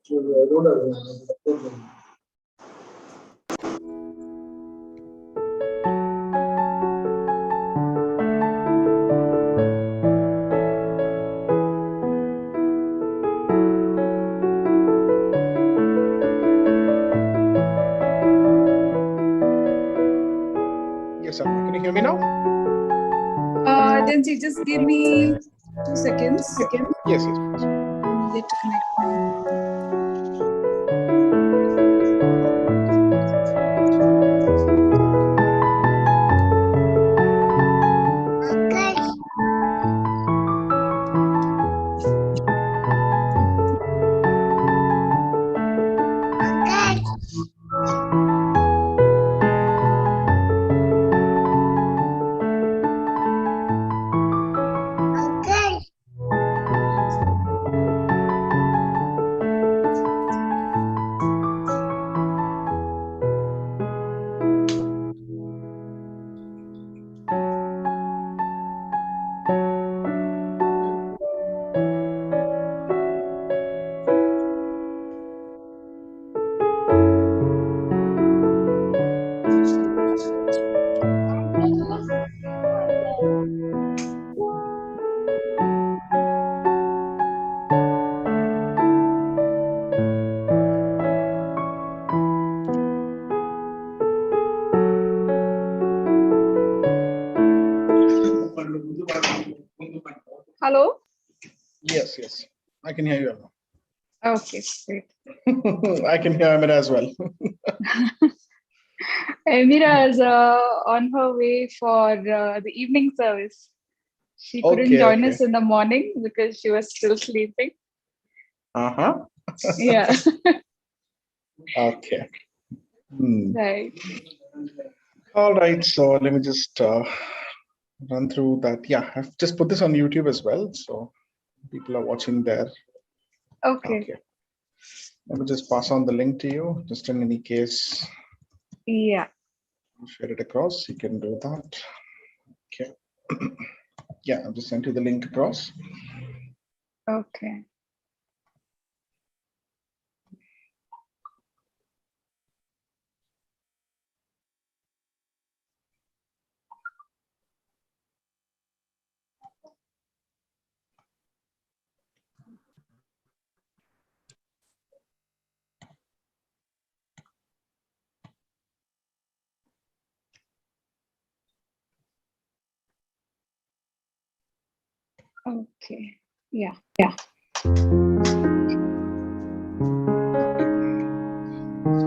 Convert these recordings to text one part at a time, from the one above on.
Yes, Elma, can you hear me now? Then just give me 2 seconds. Yes, yes. Get to connect. Hello? Yes, yes. I can hear you, Elma. Okay, great. I can hear Amira as well. Amira is on her way for the evening service. She couldn't Okay, join okay. us in the morning because she was still sleeping. Uh-huh. Yeah. Okay. Right. All right. So let me just run through that. Yeah, I've just put this on YouTube as well. So people are watching there. Okay. Okay. Let me just pass on the link to you, just in any case. Yeah. Share it across. You can do that. Okay. Yeah, I've just sent you the link across. Okay. Okay. Yeah.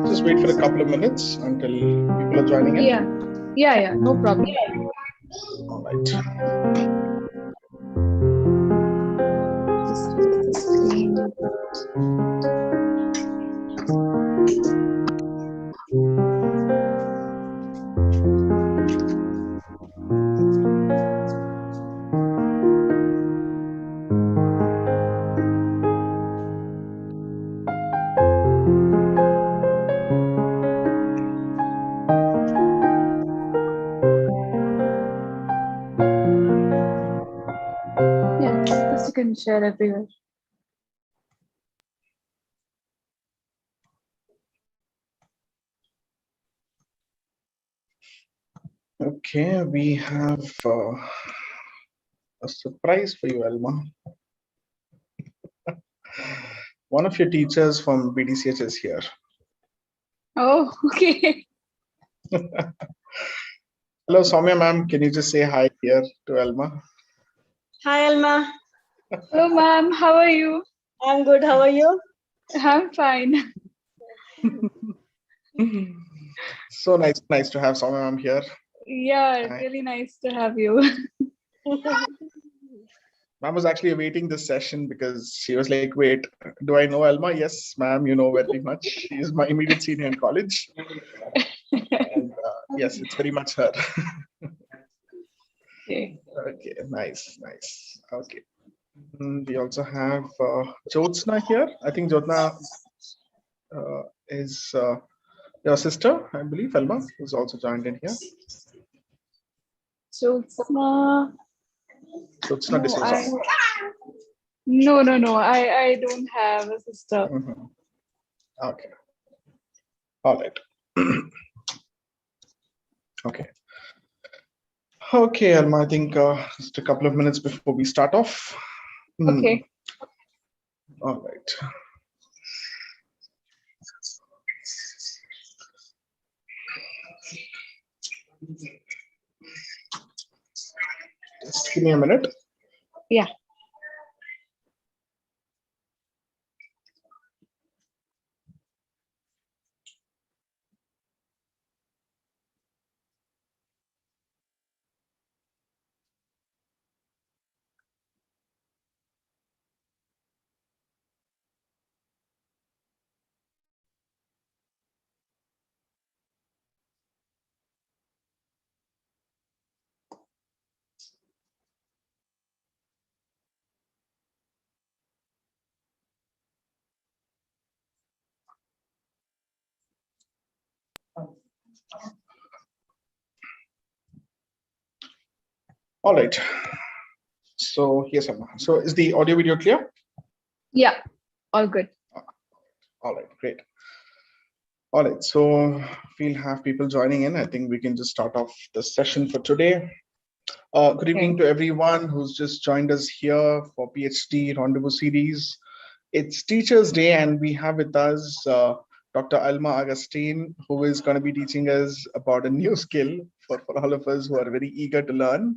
Just wait for a couple of minutes until people are joining in. Yeah. No problem. All right. Just use the screen. Yeah, this you can share everywhere. Okay, we have a surprise for you, Elma. One of your teachers from BDCH is here. Oh, okay. Hello, Soumya ma'am. Can you just say hi here to Elma? Hi, Elma. Hello, ma'am. How are you? I'm good. How are you? I'm fine. So nice to have Soumya ma'am here. Yeah, really nice to have you. Ma'am was actually awaiting this session because she was like, wait, do I know Elma? Yes, ma'am, you know very much. She is my immediate senior in college. And yes, it's very much her. Okay. Okay, nice. Okay. We also have Jyotsna here. I think Jyotsna is your sister, I believe, Elma, who's also joined in here. Jyotsna. D'Souza. No. I don't have a sister. Okay. All right. Okay. Okay, Alma, I think just a couple of minutes before we start off. Okay. All right. Just give me a minute. Yeah. All right. So yes, Alma. So is the audio video clear? Yeah. All good. All right, great. All right, so we'll have people joining in. I think we can just start off the session for today. Good evening to everyone who's just joined us here for PhD Rendezvous series. It's Teachers' Day, and we have with us Dr. Elma Augustin, who is going to be teaching us about a new skill for all of us who are very eager to learn.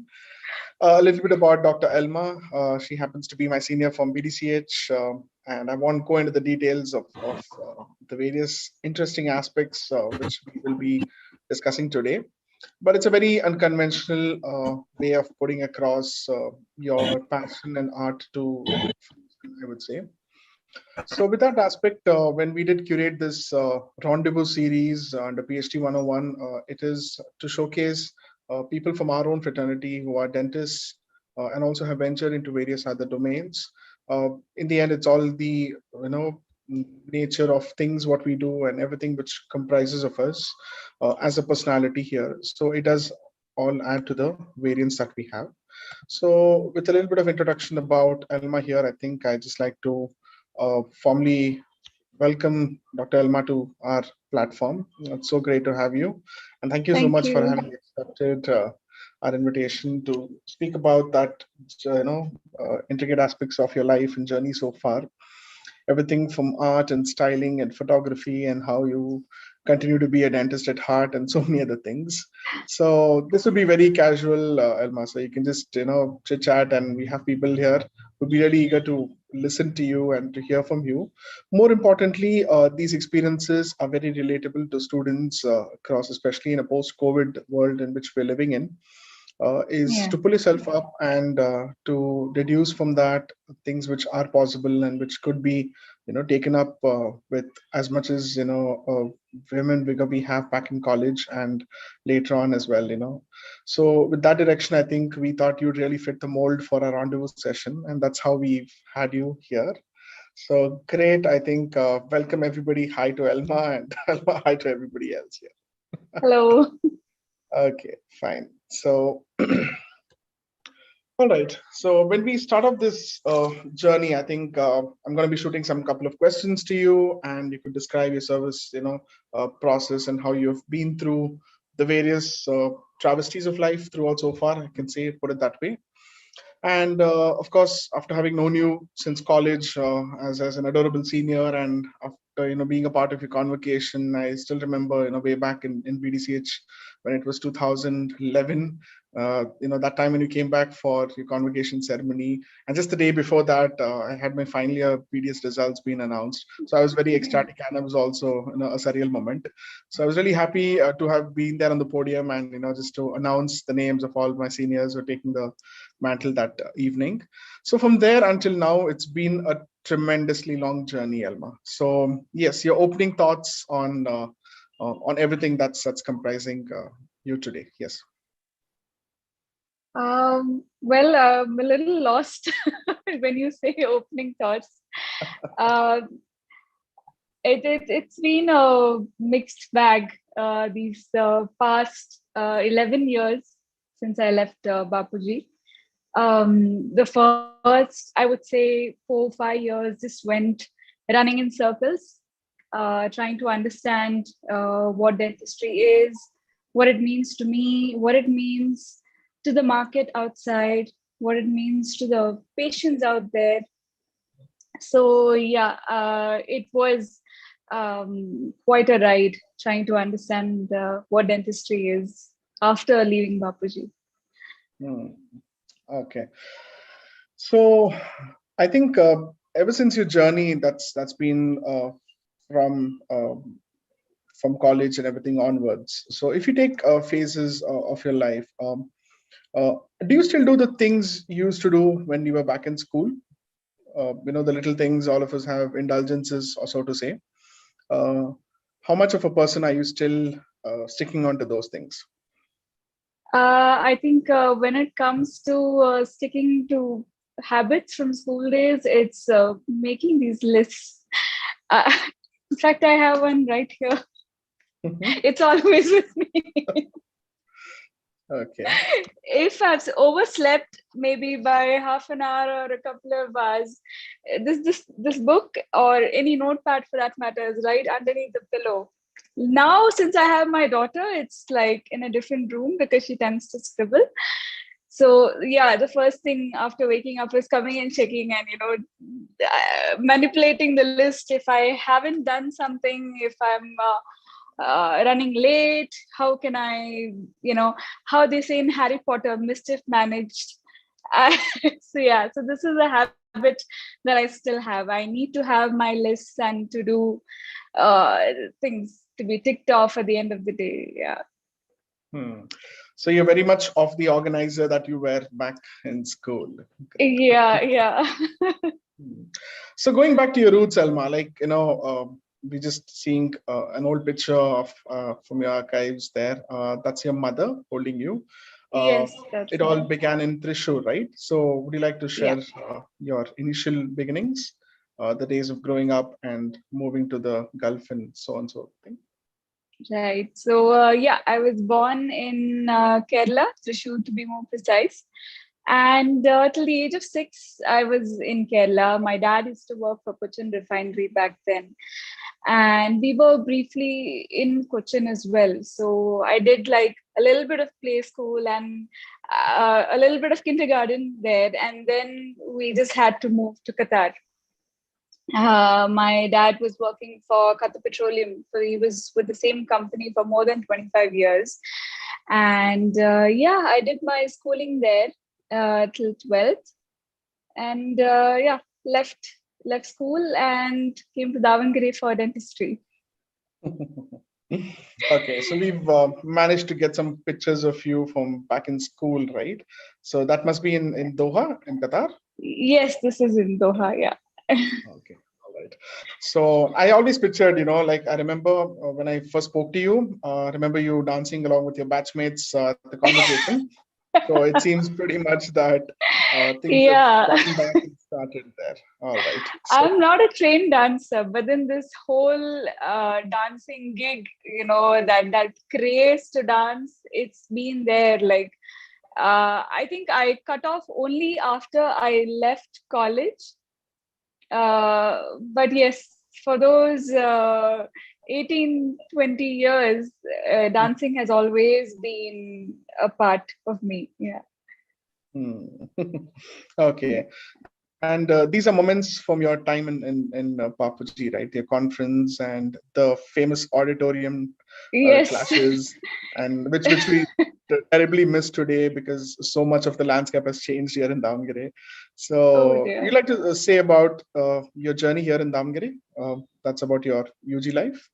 A little bit about Dr. Elma. She happens to be my senior from BDCH, and I won't go into the details of the various interesting aspects which we will be discussing today. But it's a very unconventional way of putting across your passion and art to, I would say. So with that aspect, when we did curate this rendezvous series under PhD 101, it is to showcase people from our own fraternity who are dentists and also have ventured into various other domains. In the end, it's all the nature of things what we do and everything which comprises of us as a personality here. So it does all add to the variance that we have. So with a little bit of introduction about Elma here, I think I just like to formally welcome Dr. Elma to our platform. It's so great to have you. And thank you so Thank much for you. having accepted our invitation to speak about that, intricate aspects of your life and journey so far. Everything from art and styling and photography and how you continue to be a dentist at heart and so many other things. So this will be very casual, Elma. So you can just, chit chat, and we have people here who'll be really eager to listen to you and to hear from you. More importantly, these experiences are very relatable to students across, especially in a post-COVID world in which we're living in. Is to pull yourself up and to deduce from that things which are possible and which could be taken up with as much as women vigor we have back in college and later on as well. So with that direction, I think we thought you'd really fit the mold for a rendezvous session, and that's how we've had you here. So great. I think welcome everybody. Hi to Elma, and Elma, hi to everybody else here. Hello. Okay, fine. So all right. So when we start off this journey, I think I'm going to be shooting some couple of questions to you, and you could describe your service, process and how you've been through the various travesties of life throughout so far. I can say, put it that way. And of course, after having known you since college as an adorable senior, and after being a part of your convocation, I still remember way back in BDCH when it was 2011. That time when you came back for your convocation ceremony, and just the day before that, I had my final year BDS results being announced. So I was very ecstatic, and it was also a surreal moment. So I was really happy to have been there on the podium and just to announce the names of all my seniors who are taking the mantle that evening. So from there until now, it's been a tremendously long journey, Elma. So yes, your opening thoughts on everything that's comprising you today. Yes. Well, I'm a little lost when you say opening thoughts. It's been a mixed bag these past 11 years since I left Bapuji. The first, I would say, 4 or 5 years just went running in circles. trying to understand what dentistry is, what it means to me, what it means to the market outside, what it means to the patients out there. So yeah, it was quite a ride trying to understand what dentistry is after leaving Bapuji. Okay. So I think ever since your journey, that's been from college and everything onwards. So if you take phases of your life, uh, do you still do the things you used to do when you were back in school? The little things, all of us have indulgences, or so to say. Uh, how much of a person are you still sticking on to those things? I think when it comes to sticking to habits from school days, it's making these lists. Uh, in fact, I have one right here. It's always with me. Okay. If I've overslept maybe by half an hour or a couple of hours, this book or any notepad for that matter is right underneath the pillow. Now, since I have my daughter, it's like in a different room because she tends to scribble. So yeah, the first thing after waking up is coming and checking and manipulating the list. If I haven't done something, if I'm running late, how can I, how they say in Harry Potter, mischief managed. So yeah, so this is a habit that I still have. I need to have my lists and to do things to be ticked off at the end of the day. Yeah. So you're very much of the organizer that you were back in school. Yeah. So going back to your roots, Elma, we're just seeing an old picture of from your archives there. That's your mother holding you. Yes, that's it all right. began in Thrissur, right? So would you like to share Yeah. your initial beginnings, the days of growing up and moving to the Gulf and so on and so thing? Right. So yeah, I was born in Kerala, Thrissur to be more precise. And till the age of 6, I was in Kerala. My dad used to work for Cochin Refinery back then. And we were briefly in Cochin as well. So I did like a little bit of play school and a little bit of kindergarten there. And then we just had to move to Qatar. My dad was working for Qatar Petroleum. So he was with the same company for more than 25 years. And yeah, I did my schooling there till 12th. And yeah, left school and came to Davangere for dentistry. Okay, so we've managed to get some pictures of you from back in school, right? So that must be in Doha, in Qatar? Yes, this is in Doha, yeah. Okay, all right. So I always pictured, like I remember when I first spoke to you, I remember you dancing along with your batchmates at the convocation. So it seems pretty much that things have Yeah. gotten back and started there. All right. So, I'm not a trained dancer, but then this whole dancing gig, that craze to dance, it's been there. Like, I think I cut off only after I left college. But yes, for those 18, 20 years, dancing has always been a part of me. Yeah. Okay. And these are moments from your time in Papuji, right? Your conference and the famous auditorium Yes. clashes, and which we terribly miss today because so much of the landscape has changed here in Davangere. Oh So, dear. you like to say about your journey here in Davangere? That's about your UG life.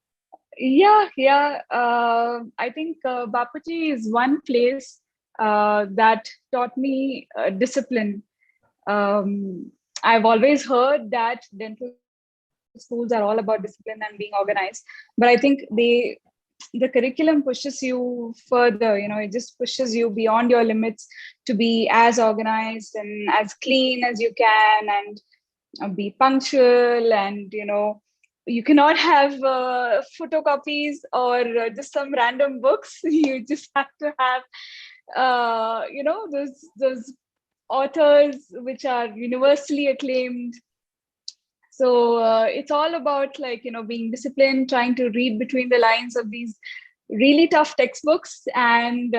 Yeah. I think Bapuji is one place that taught me discipline. Um, I've always heard that dental schools are all about discipline and being organized, but I think the curriculum pushes you further. It just pushes you beyond your limits to be as organized and as clean as you can, and be punctual, and you cannot have photocopies or just some random books. You just have to have those authors which are universally acclaimed. So it's all about like, being disciplined, trying to read between the lines of these really tough textbooks and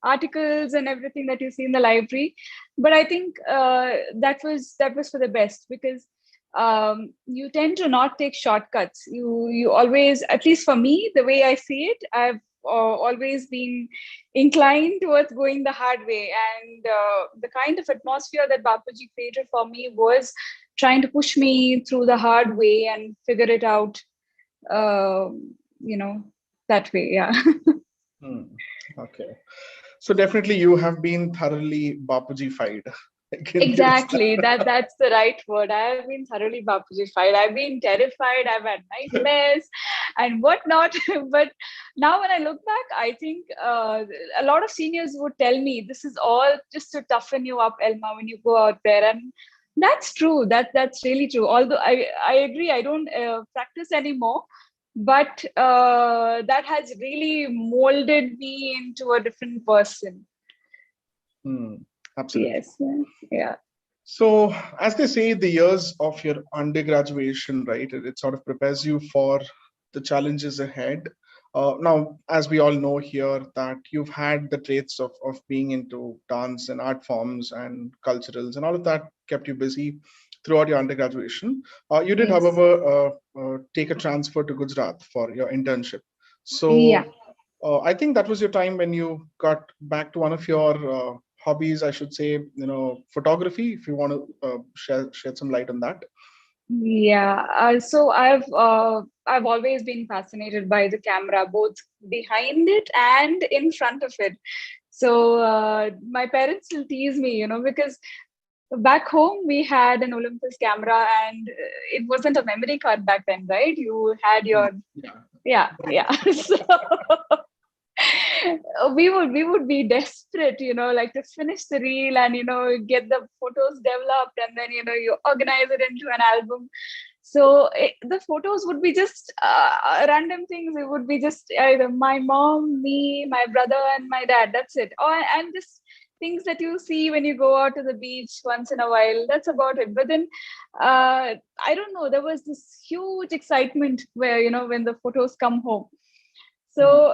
articles and everything that you see in the library. But I think that was for the best, because you tend to not take shortcuts. You always, at least for me, the way I see it, I've always been inclined towards going the hard way. And the kind of atmosphere that Bapuji created for me was trying to push me through the hard way and figure it out, you know, that way. Yeah. Okay. So definitely you have been thoroughly Bapuji-fied. Exactly. That's the right word. I have been thoroughly Bapuji-fied. I've been terrified. I've had nightmares and whatnot. But now when I look back, I think a lot of seniors would tell me this is all just to toughen you up, Elma, when you go out there. And that's true. That's really true. Although I agree, I don't practice anymore. But that has really molded me into a different person. Absolutely. Yes. Yeah. So, as they say, the years of your undergraduation, right, it sort of prepares you for the challenges ahead. Now, as we all know here, that you've had the traits of being into dance and art forms and culturals, and all of that kept you busy throughout your undergraduation. You did, Yes. however, take a transfer to Gujarat for your internship. So, Yeah. I think that was your time when you got back to one of your hobbies, I should say, photography. If you want to shed some light on that. Yeah. So I've always been fascinated by the camera, both behind it and in front of it. So my parents still tease me, because back home we had an Olympus camera, and it wasn't a memory card back then, right? You had your yeah. So we would be desperate, like to finish the reel and get the photos developed, and then you organize it into an album. So the photos would be just random things. It would be just either my mom, me, my brother, and my dad. That's it. And just things that you see when you go out to the beach once in a while. That's about it. But then I don't know, there was this huge excitement where when the photos come home. So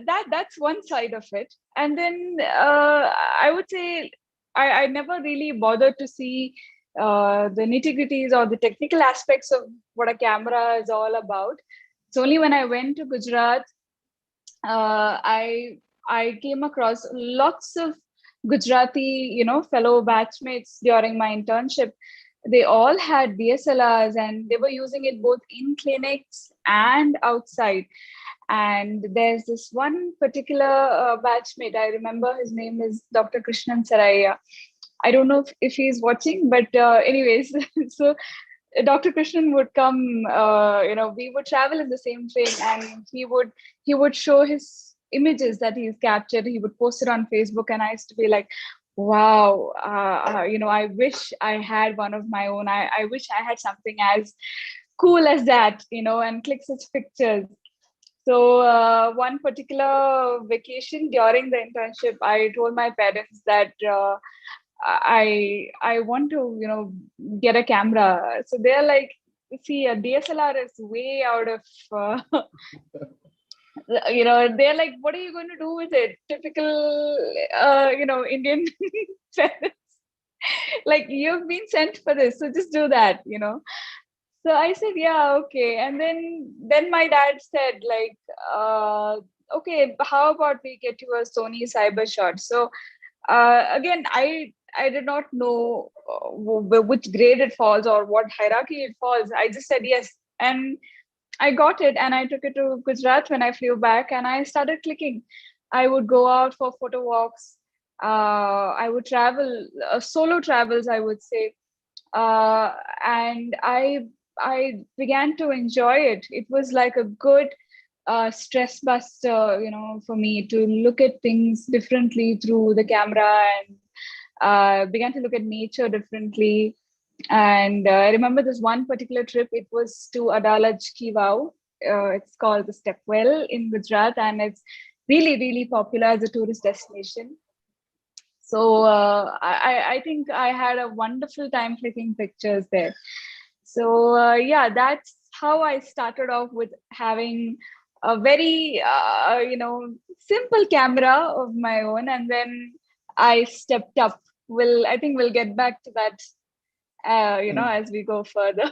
that's one side of it. And then I would say I never really bothered to see the nitty-gritties or the technical aspects of what a camera is all about. It's only when I went to Gujarat, I came across lots of Gujarati, fellow batchmates during my internship. They all had DSLRs, and they were using it both in clinics and outside. And there's this one particular batchmate. I remember his name is Dr. Krishnan Saraya. I don't know if he's watching, but anyways, so Dr. Krishnan would come, we would travel in the same train, and he would show his images that he's captured. He would post it on Facebook, and I used to be like, wow, I wish I had one of my own. I wish I had something as cool as that, and click such pictures. So one particular vacation during the internship, I told my parents that I want to get a camera. So they're like, see, a DSLR is way out of they're like, what are you going to do with it? Typical Indian parents. Like, you've been sent for this, so just do that. So I said, yeah, okay. And then my dad said, like, okay, how about we get you a Sony Cybershot? So again, I did not know which grade it falls or what hierarchy it falls. I just said yes, and I got it, and I took it to Gujarat when I flew back, and I started clicking. I would go out for photo walks. I would travel, solo travels, I would say, and I began to enjoy it. It was like a good stress buster, for me to look at things differently through the camera, and began to look at nature differently. And I remember this one particular trip. It was to Adalaj Ki Vav. It's called the Stepwell in Gujarat, and it's really, really popular as a tourist destination. So I think I had a wonderful time clicking pictures there. So yeah, that's how I started off, with having a very simple camera of my own, and then I stepped up. I think we'll get back to that as we go further.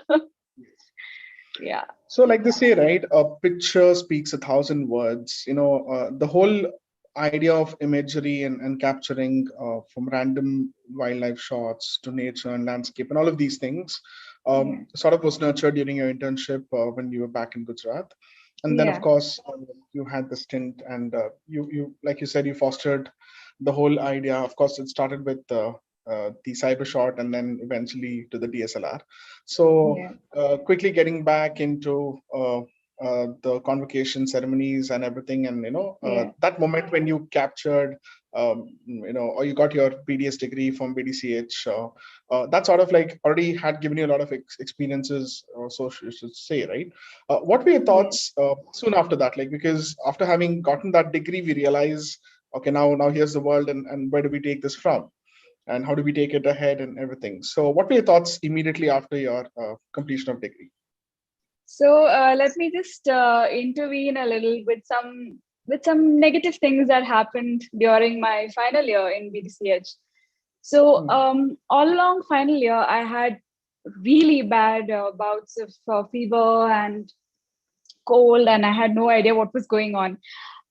Yeah. So, like they say, right? A picture speaks 1,000 words. The whole idea of imagery and capturing from random wildlife shots to nature and landscape and all of these things Yeah. sort of was nurtured during your internship when you were back in Gujarat. And then, of Yeah. course, you had the stint, and you like you said, you fostered the whole idea. Of course, it started with the cyber shot, and then eventually to the DSLR. So, Yeah. quickly getting back into the convocation ceremonies and everything, and Yeah. that moment when you captured, or you got your BDS degree from BDCH, that sort of like already had given you a lot of experiences, or so you should say, right? What were your Yeah. thoughts soon after that? Like, because after having gotten that degree, we realize, okay, now here's the world, and where do we take this from? And how do we take it ahead and everything? So, what were your thoughts immediately after your completion of degree? So let me just intervene a little with some negative things that happened during my final year in BDCH. So Hmm. all along final year, I had really bad bouts of fever and cold, and I had no idea what was going on.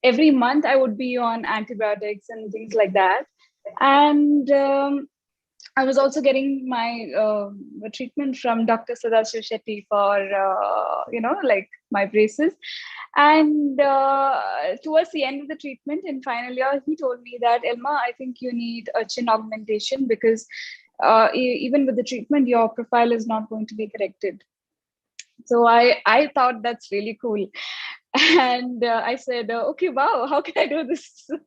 Every month, I would be on antibiotics and things like that. And I was also getting my treatment from Dr. Sadashiv Shetty for, like my braces. And towards the end of the treatment in final year, he told me that, Elma, I think you need a chin augmentation, because even with the treatment, your profile is not going to be corrected. So I thought that's really cool. And I said, okay, wow, how can I do this? So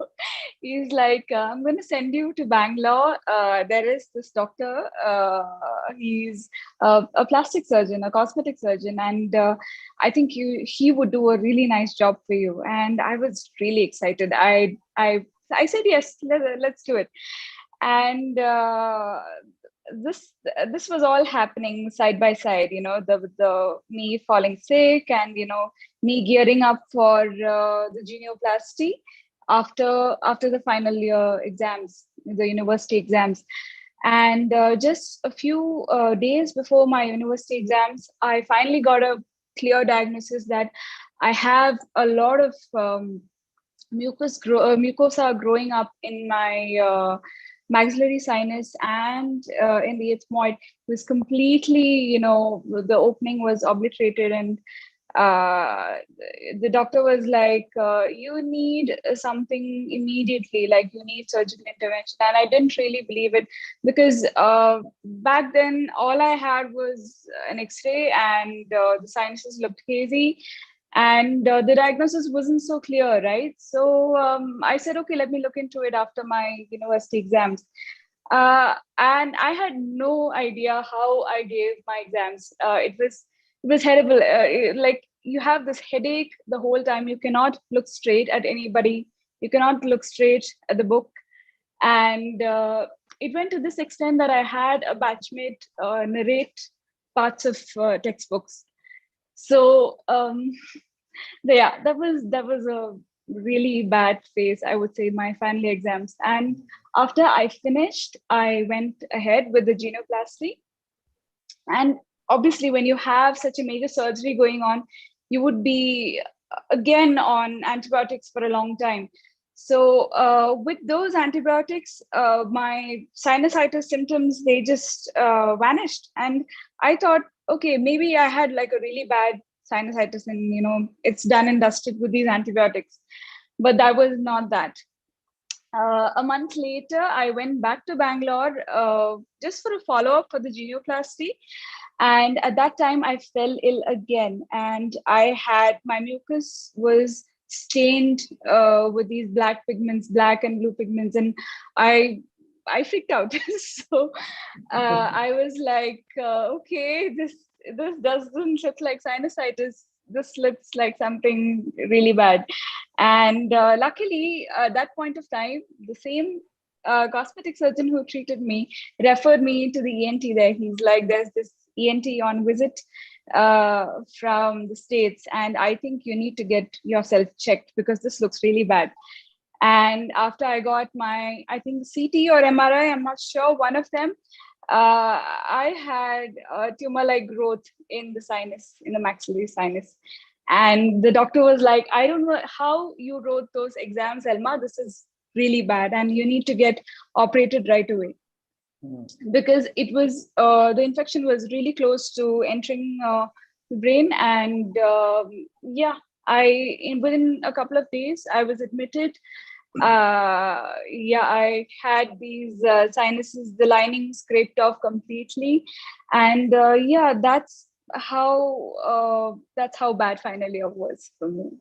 he's like, I'm going to send you to Bangalore. There is this doctor. He's a plastic surgeon, a cosmetic surgeon, and I think he would do a really nice job for you. And I was really excited. I said yes, let's do it. And this was all happening side by side. The me falling sick, and me gearing up for the genioplasty after the final year exams, the university exams. And just a few days before my university exams, I finally got a clear diagnosis that I have a lot of mucosa growing up in my maxillary sinus and in the ethmoid. Was completely, the opening was obliterated, and uh, the doctor was like, you need something immediately, like you need surgical intervention. And I didn't really believe it, because back then all I had was an x-ray, and the sinuses looked hazy, and the diagnosis wasn't so clear, right? So I said, okay, let me look into it after my university exams. And I had no idea how I gave my exams. It was terrible. Like, you have this headache the whole time. You cannot look straight at anybody. You cannot look straight at the book. And it went to this extent that I had a batchmate narrate parts of textbooks. So yeah, that was a really bad phase, I would say, my final exams. And after I finished, I went ahead with the genoplasty. And obviously, when you have such a major surgery going on, you would be again on antibiotics for a long time. So with those antibiotics, my sinusitis symptoms, they just vanished. And I thought, okay, maybe I had like a really bad sinusitis, and it's done and dusted with these antibiotics. But that was not that. A month later, I went back to Bangalore just for a follow-up for the genioplasty. And at that time, I fell ill again. And my mucus was stained with these black pigments, black and blue pigments. And I freaked out. So I was like, okay, this doesn't look like sinusitis. This looks like something really bad. And luckily, at that point of time, the same cosmetic surgeon who treated me referred me to the ENT there. He's like, there's this ENT on visit from the States, and I think you need to get yourself checked because this looks really bad. And after I got my, I think CT or MRI, I'm not sure, one of them, I had a tumor-like growth in the sinus, in the maxillary sinus. And the doctor was like, I don't know how you wrote those exams, Elma. This is really bad, and you need to get operated right away. Because it was, the infection was really close to entering the brain. And yeah, within a couple of days, I was admitted. Yeah, I had these sinuses, the lining scraped off completely. And yeah, that's how bad final year was for me.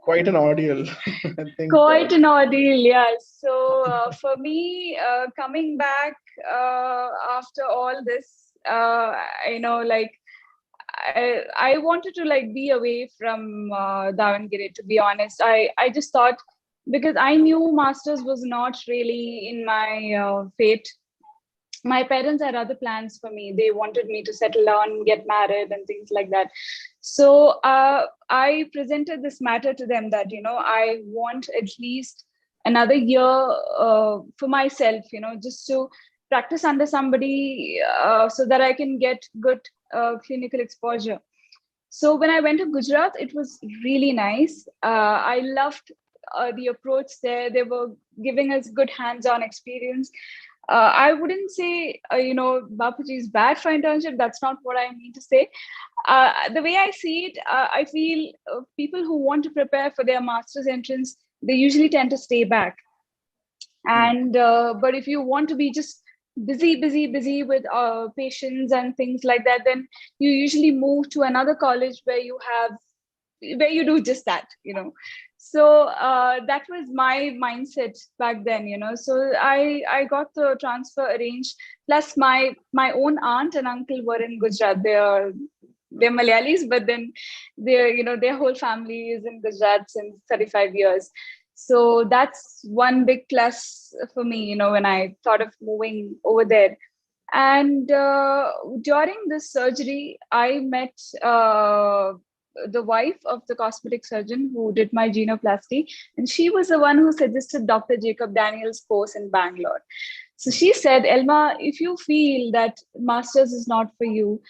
Quite an ordeal. I think. Quite an ordeal, yeah. So for me, coming back after all this, like I wanted to like be away from Davangere, to be honest. I just thought, because I knew masters was not really in my fate. My parents had other plans for me. They wanted me to settle down, get married, and things like that. So I presented this matter to them that, I want at least another year for myself, just to practice under somebody so that I can get good clinical exposure. So when I went to Gujarat, it was really nice. I loved the approach there. They were giving us good hands-on experience. I wouldn't say, Bapuji is bad for internship. That's not what I mean to say. The way I see it, I feel people who want to prepare for their master's entrance, they usually tend to stay back. And but if you want to be just busy with patients and things like that, then you usually move to another college where you do just that, So that was my mindset back then, So I got the transfer arranged. Plus my own aunt and uncle were in Gujarat. They're Malayalis, but then their whole family is in Gujarat since 35 years. So that's one big plus for me, when I thought of moving over there. And during this surgery, I met the wife of the cosmetic surgeon who did my genoplasty. And she was the one who suggested Dr. Jacob Daniel's course in Bangalore. So she said, Elma, if you feel that master's is not for you,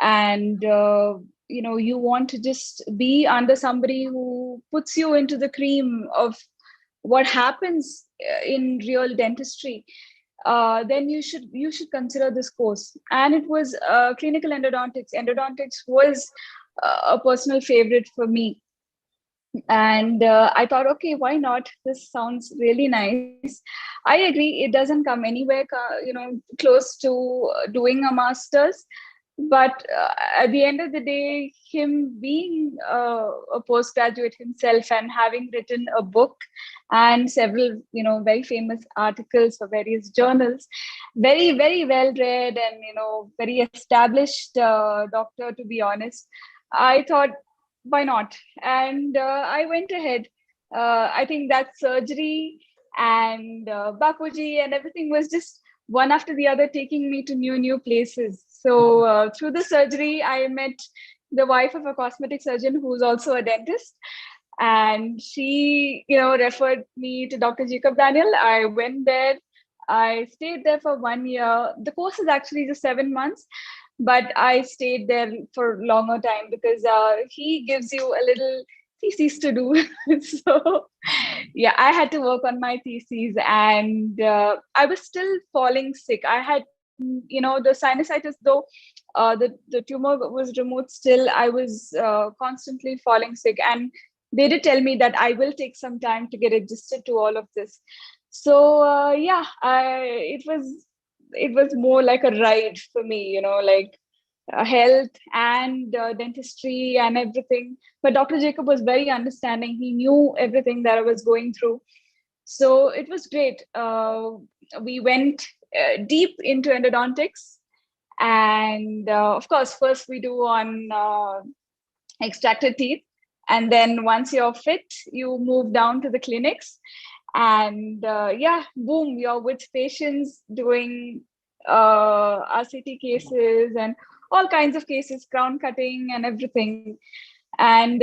and you want to just be under somebody who puts you into the cream of what happens in real dentistry, then you should consider this course. And it was clinical endodontics. Endodontics was a personal favorite for me. And I thought, okay, why not? This sounds really nice. I agree, it doesn't come anywhere, close to doing a master's. But at the end of the day, him being a postgraduate himself and having written a book and several, very famous articles for various journals, very, very well read and, very established doctor, to be honest, I thought, why not? And I went ahead. I think that surgery and Bapuji and everything was just one after the other, taking me to new places. So through the surgery, I met the wife of a cosmetic surgeon who's also a dentist. And she, referred me to Dr. Jacob Daniel. I went there. I stayed there for 1 year. The course is actually just 7 months, but I stayed there for longer time because he gives you a little thesis to do. So yeah, I had to work on my thesis, and I was still falling sick. I had, the sinusitis, though the tumor was removed, still I was constantly falling sick. And they did tell me that I will take some time to get adjusted to all of this. So yeah, it was more like a ride for me, like health and dentistry and everything. But Dr. Jacob was very understanding. He knew everything that I was going through. So it was great. We went deep into endodontics. And of course, first we do on extracted teeth. And then once you're fit, you move down to the clinics. And yeah, boom, you're with patients doing RCT cases and all kinds of cases, crown cutting and everything. And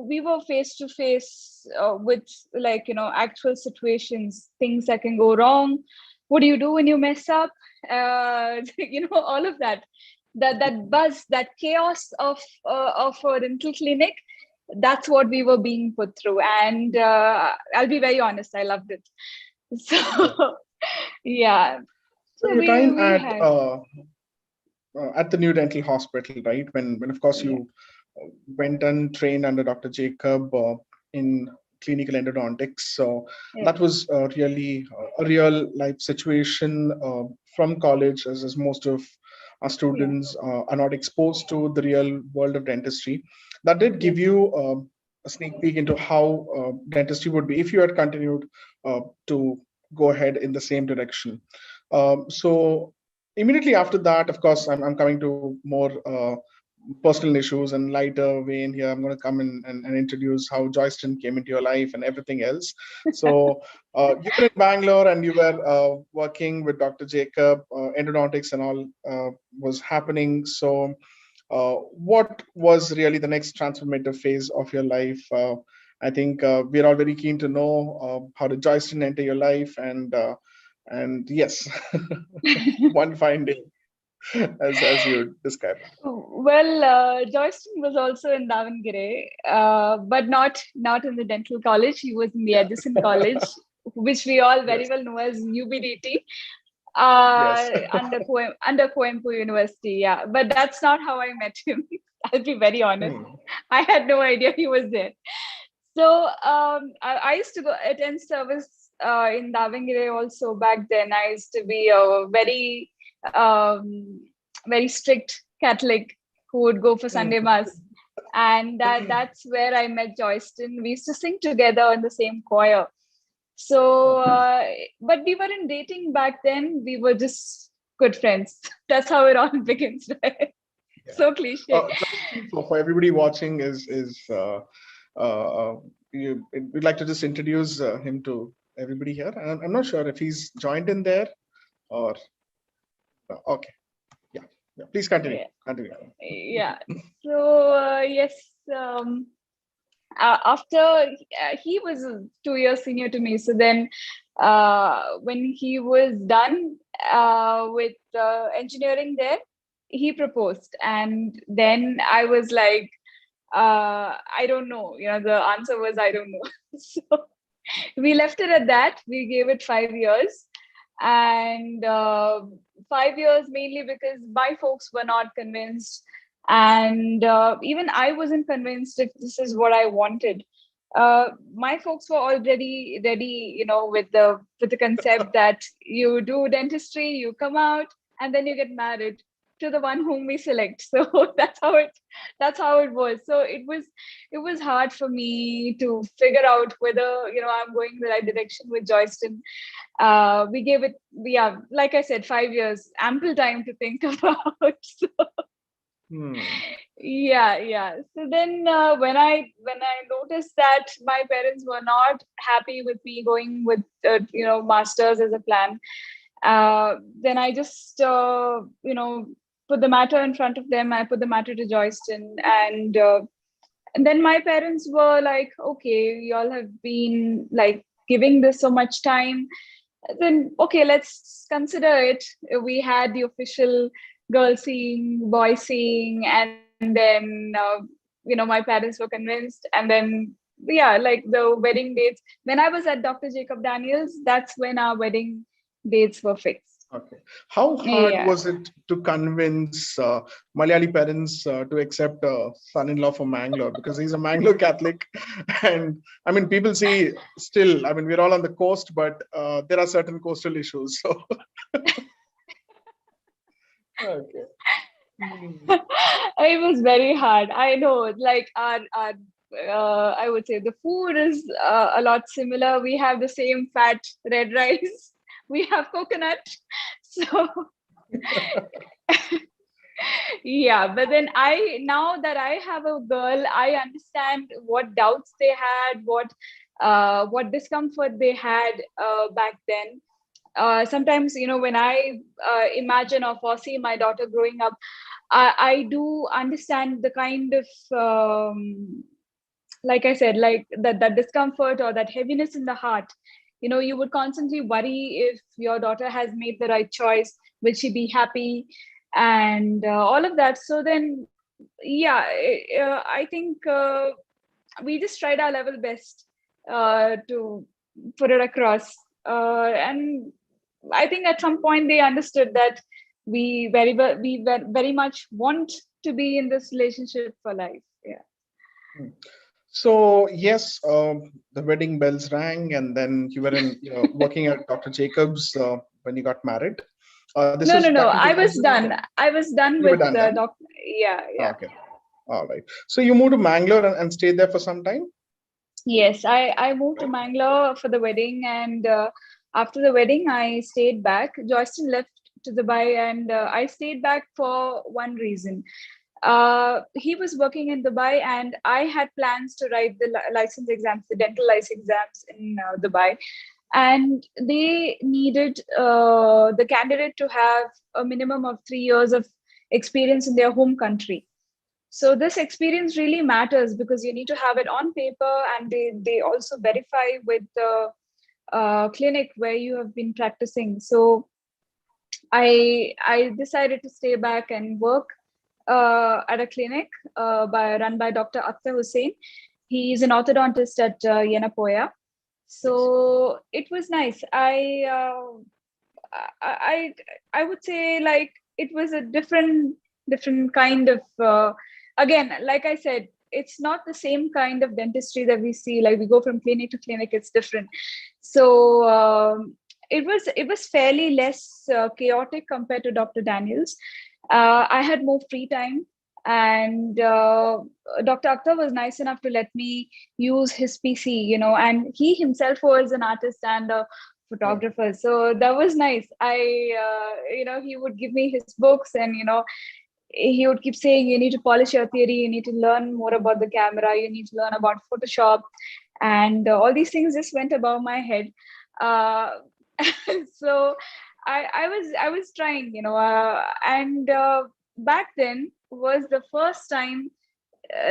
we were face to face with, like, actual situations, things that can go wrong. What do you do when you mess up? All of that. That buzz, that chaos of a dental clinic. That's what we were being put through, and I'll be very honest, I loved it. So yeah. So So your we time we had at the new dental hospital, right? When of course you went and trained under Dr. Jacob in clinical endodontics. So that was really a real life situation from college, as most of our students are not exposed to the real world of dentistry. That did give you a sneak peek into how dentistry would be if you had continued to go ahead in the same direction. So immediately after that, of course, I'm coming to more personal issues and lighter vein here. I'm going to come in and introduce how Joyston came into your life and everything else. So you were in Bangalore and you were working with Dr. Jacob, endodontics and all was happening. So what was really the next transformative phase of your life? I think we're all very keen to know how did Joyston enter your life, and yes, one fine day, as you described. Well, Joyston was also in Davangere, but not in the dental college. He was in the Edison College, which we all very Yes. well know as UBDT, Yes. under Coimbatore University. Yeah, but that's not how I met him. I'll be very honest. I had no idea he was there. So I used to go attend service in Davangere also back then. I used to be a very strict Catholic who would go for Sunday Mass. And that's where I met Joyston. We used to sing together in the same choir. So, but we weren't dating back then. We were just good friends. That's how it all begins, right? Yeah. So cliche. For everybody watching, we'd like to just introduce him to everybody here. And I'm not sure if he's joined in there or okay. Yeah. Please continue. Continue. Yeah. So yes, after he was 2 years senior to me. So then, when he was done with engineering there, he proposed, and then I was like, I don't know. The answer was I don't know. So we left it at that. We gave it 5 years, and 5 years mainly because my folks were not convinced, and even I wasn't convinced if this is what I wanted. My folks were already ready, with the concept that you do dentistry, you come out, and then you get married to the one whom we select. So that's how it was. So it was hard for me to figure out whether I'm going in the right direction with Joyston. We gave it, like I said, 5 years, ample time to think about. So, yeah. So then when I noticed that my parents were not happy with me going with masters as a plan, then I just put the matter in front of them. I put the matter to Joyston, and then my parents were like, okay, you all have been like giving this so much time, then okay, let's consider it. We had the official girl seeing, boy seeing, and then my parents were convinced, and then like the wedding dates. When I was at Dr. Jacob Daniels, that's when our wedding dates were fixed. Okay. How hard was it to convince Malayali parents to accept a son-in-law from Mangalore? Because he's a Mangalore Catholic. And I mean, people see still, I mean, we're all on the coast, but there are certain coastal issues. So, okay. It was very hard. I know, like our I would say the food is a lot similar. We have the same fat red rice. We have coconut. So yeah, but then now that I have a girl, I understand what doubts they had, what discomfort they had back then. Sometimes, when I imagine or foresee my daughter growing up, I do understand the kind of, like I said, like that discomfort or that heaviness in the heart. You would constantly worry if your daughter has made the right choice. Will she be happy? And all of that. So then, yeah, I think we just tried our level best to put it across. And I think at some point they understood that we very much want to be in this relationship for life. Yeah. So yes, the wedding bells rang, and then you were working at Dr. Jacobs when you got married. This No, was no, no. back in I was 2000. done. I was done You were with done then. doctor. Yeah, yeah. Okay, all right. So you moved to Mangalore and stayed there for some time. Yes, I moved to Mangalore for the wedding, and after the wedding, I stayed back. Joyston left to Dubai, and I stayed back for one reason. He was working in Dubai, and I had plans to write the license exams, the dental license exams in Dubai, and they needed the candidate to have a minimum of 3 years of experience in their home country. So this experience really matters because you need to have it on paper, and they also verify with the clinic where you have been practicing. So I decided to stay back and work at a clinic run by Dr. Akhtar Hussain. He's an orthodontist at Yenapoya. So it was nice. I would say, like, it was a different kind of again, like I said, it's not the same kind of dentistry that we see. Like, we go from clinic to clinic, it's different. So it was fairly less chaotic compared to Dr. Daniels. I had more free time, and Dr. Akhtar was nice enough to let me use his PC, and he himself was an artist and a photographer. So that was nice. He would give me his books, and he would keep saying, you need to polish your theory, you need to learn more about the camera, you need to learn about Photoshop, and all these things just went above my head. uh, so I was trying, and back then was the first time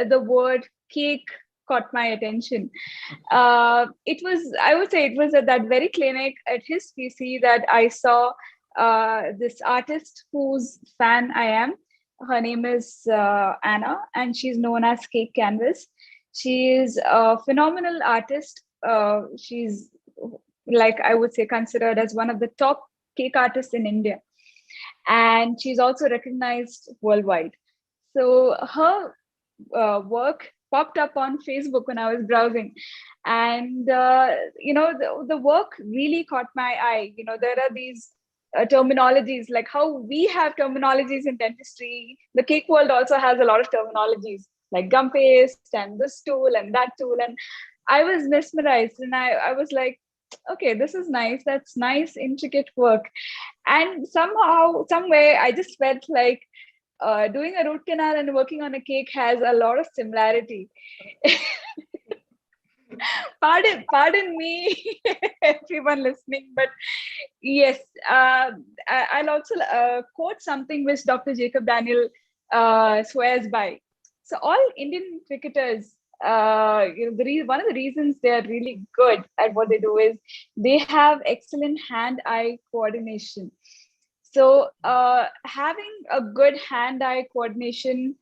the word cake caught my attention. I would say it was at that very clinic at his PC that I saw this artist whose fan I am. Her name is Anna, and she's known as Cake Canvas. She is a phenomenal artist. She's, like, I would say, considered as one of the top cake artists in India. And she's also recognized worldwide. So her work popped up on Facebook when I was browsing, and the work really caught my eye. There are these terminologies, like how we have terminologies in dentistry. The cake world also has a lot of terminologies, like gum paste and this tool and that tool, and I was mesmerized, and I was like, okay, this is nice. That's nice, intricate work. And somehow, some way, I just felt like doing a root canal and working on a cake has a lot of similarity. Pardon me, everyone listening, but yes, I'll also quote something which Dr. Jacob Daniel swears by. So all Indian cricketers, one of the reasons they are really good at what they do is they have excellent hand-eye coordination. So having a good hand-eye coordination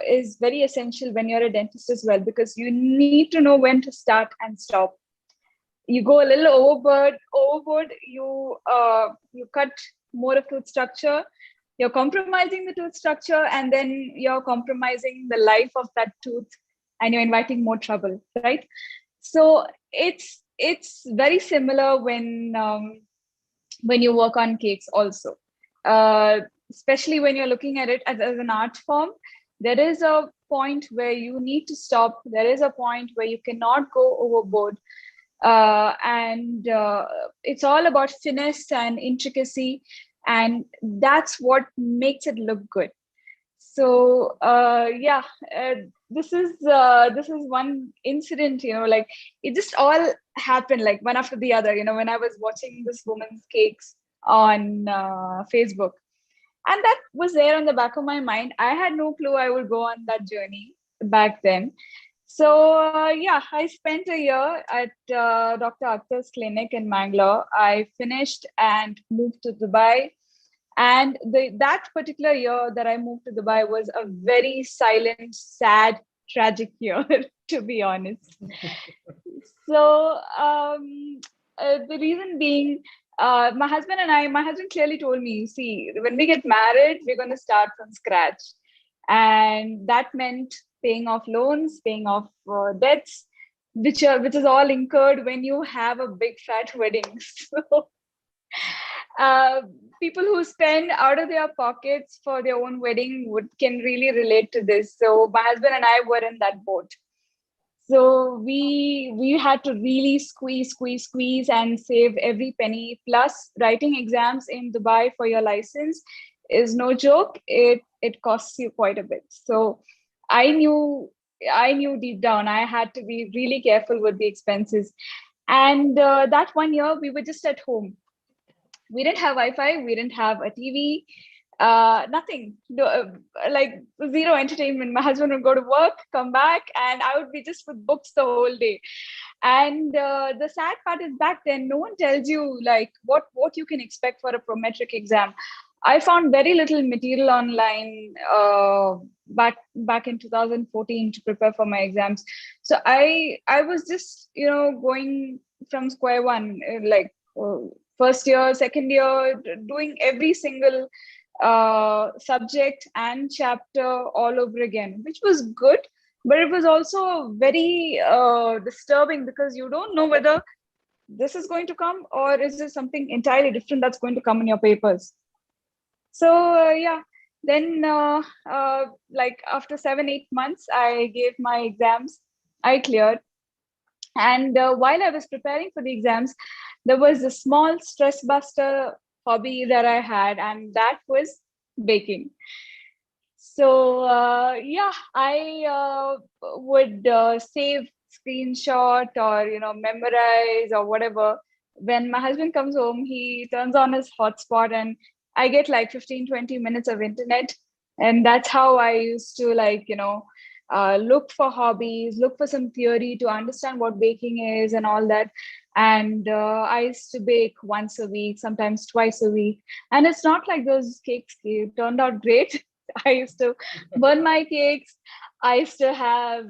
is very essential when you're a dentist as well, because you need to know when to start and stop. You go a little overboard, you cut more of tooth structure, you're compromising the tooth structure, and then you're compromising the life of that tooth, and you're inviting more trouble, right? So it's very similar when you work on cakes also, especially when you're looking at it as an art form. There is a point where you need to stop. There is a point where you cannot go overboard. And it's all about finesse and intricacy, and that's what makes it look good. So this is one incident, like, it just all happened like one after the other, when I was watching this woman's cakes on Facebook. And that was there on the back of my mind. I had no clue I would go on that journey back then. So yeah, I spent a year at Dr. Akhtar's clinic in Mangalore. I finished and moved to Dubai. And that particular year that I moved to Dubai was a very silent, sad, tragic year, to be honest. So the reason being, my husband clearly told me, see, when we get married, we're going to start from scratch. And that meant paying off loans, paying off debts, which is all incurred when you have a big fat wedding. So people who spend out of their pockets for their own wedding can really relate to this. So my husband and I were in that boat. So we had to really squeeze and save every penny. Plus, writing exams in Dubai for your license is no joke. It costs you quite a bit. So I knew deep down I had to be really careful with the expenses. And that one year we were just at home. We didn't have Wi-Fi. We didn't have a TV. Nothing, like zero entertainment. My husband would go to work, come back, and I would be just with books the whole day. And the sad part is, back then, no one tells you like what you can expect for a prometric exam. I found very little material online back in 2014 to prepare for my exams. So I was just going from square one, like first year, second year, doing every single subject and chapter all over again, which was good, but it was also very disturbing, because you don't know whether this is going to come or is this something entirely different that's going to come in your papers. So yeah, then like after 7-8 months, I gave my exams. I cleared. And while I was preparing for the exams, there was a small stress buster hobby that I had, and that was baking. So yeah, I would save screenshot or memorize or whatever. When my husband comes home, he turns on his hotspot and I get like 15-20 minutes of internet. And that's how I used to look for hobbies, look for some theory to understand what baking is and all that. And I used to bake once a week, sometimes twice a week. And it's not like those cakes turned out great. I used to burn my cakes. I used to have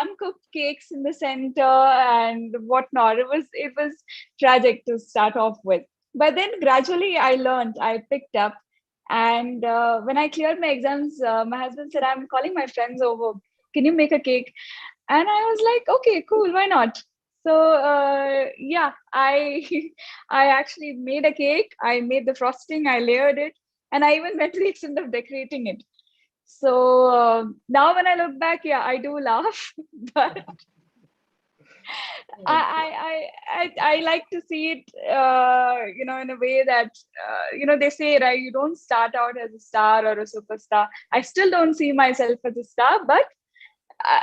uncooked cakes in the center and whatnot. It was tragic to start off with. But then gradually I learned, I picked up. And when I cleared my exams, my husband said, I'm calling my friends over. Can you make a cake? And I was like, okay, cool, why not? So yeah, I I actually made a cake. I made the frosting, I layered it, and I even went to the extent of decorating it. So now when I look back, yeah, I do laugh, but I like to see it, in a way that, they say, right, you don't start out as a star or a superstar. I still don't see myself as a star, but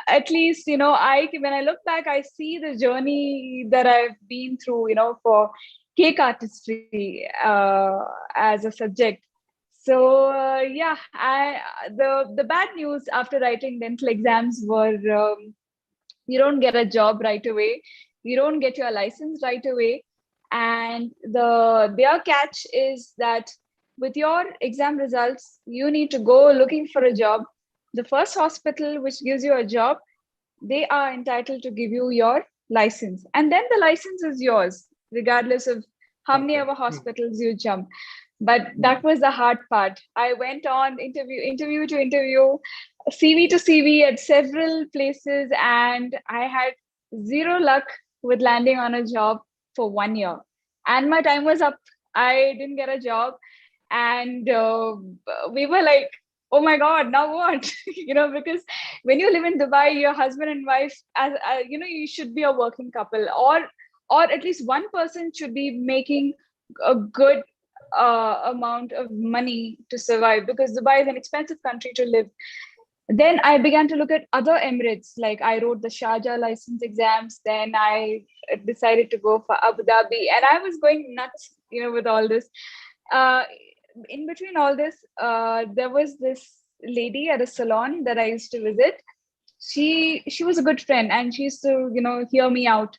at least, when I look back, I see the journey that I've been through, for cake artistry as a subject. So yeah, the bad news after writing dental exams were, you don't get a job right away, you don't get your license right away, and their catch is that with your exam results, you need to go looking for a job. The first hospital which gives you a job, they are entitled to give you your license, and then the license is yours regardless of how many other hospitals you jump. But that was the hard part. I went on interview to interview, CV to CV at several places, and I had zero luck with landing on a job for 1 year. And my time was up. I didn't get a job. And we were like, oh my God, now what? Because when you live in Dubai, your husband and wife, you should be a working couple, or at least one person should be making a good amount of money to survive, because Dubai is an expensive country to live. Then I began to look at other Emirates. Like I wrote the Sharjah license exams. Then I decided to go for Abu Dhabi, and I was going nuts, with all this. Uh, in between all this, there was this lady at a salon that I used to visit. She was a good friend, and she used to hear me out.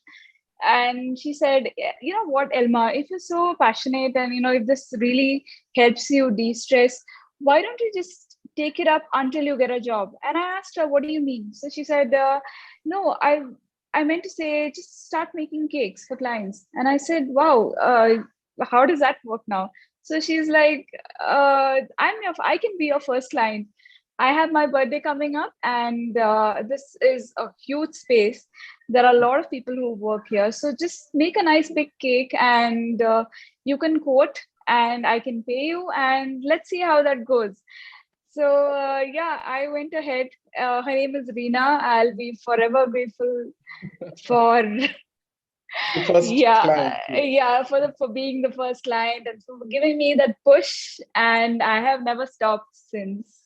And she said, you know what, Elma, if you're so passionate and if this really helps you de-stress, why don't you just take it up until you get a job? And I asked her, what do you mean? So she said, no, I meant to say just start making cakes for clients. And I said, wow, how does that work now? So she's like, I can be your first client. I have my birthday coming up, and this is a huge space. There are a lot of people who work here. So just make a nice big cake, and you can quote, and I can pay you, and let's see how that goes. So yeah, I went ahead. Her name is Reena. I'll be forever grateful for The first client. for being the first client and for giving me that push. And I have never stopped since.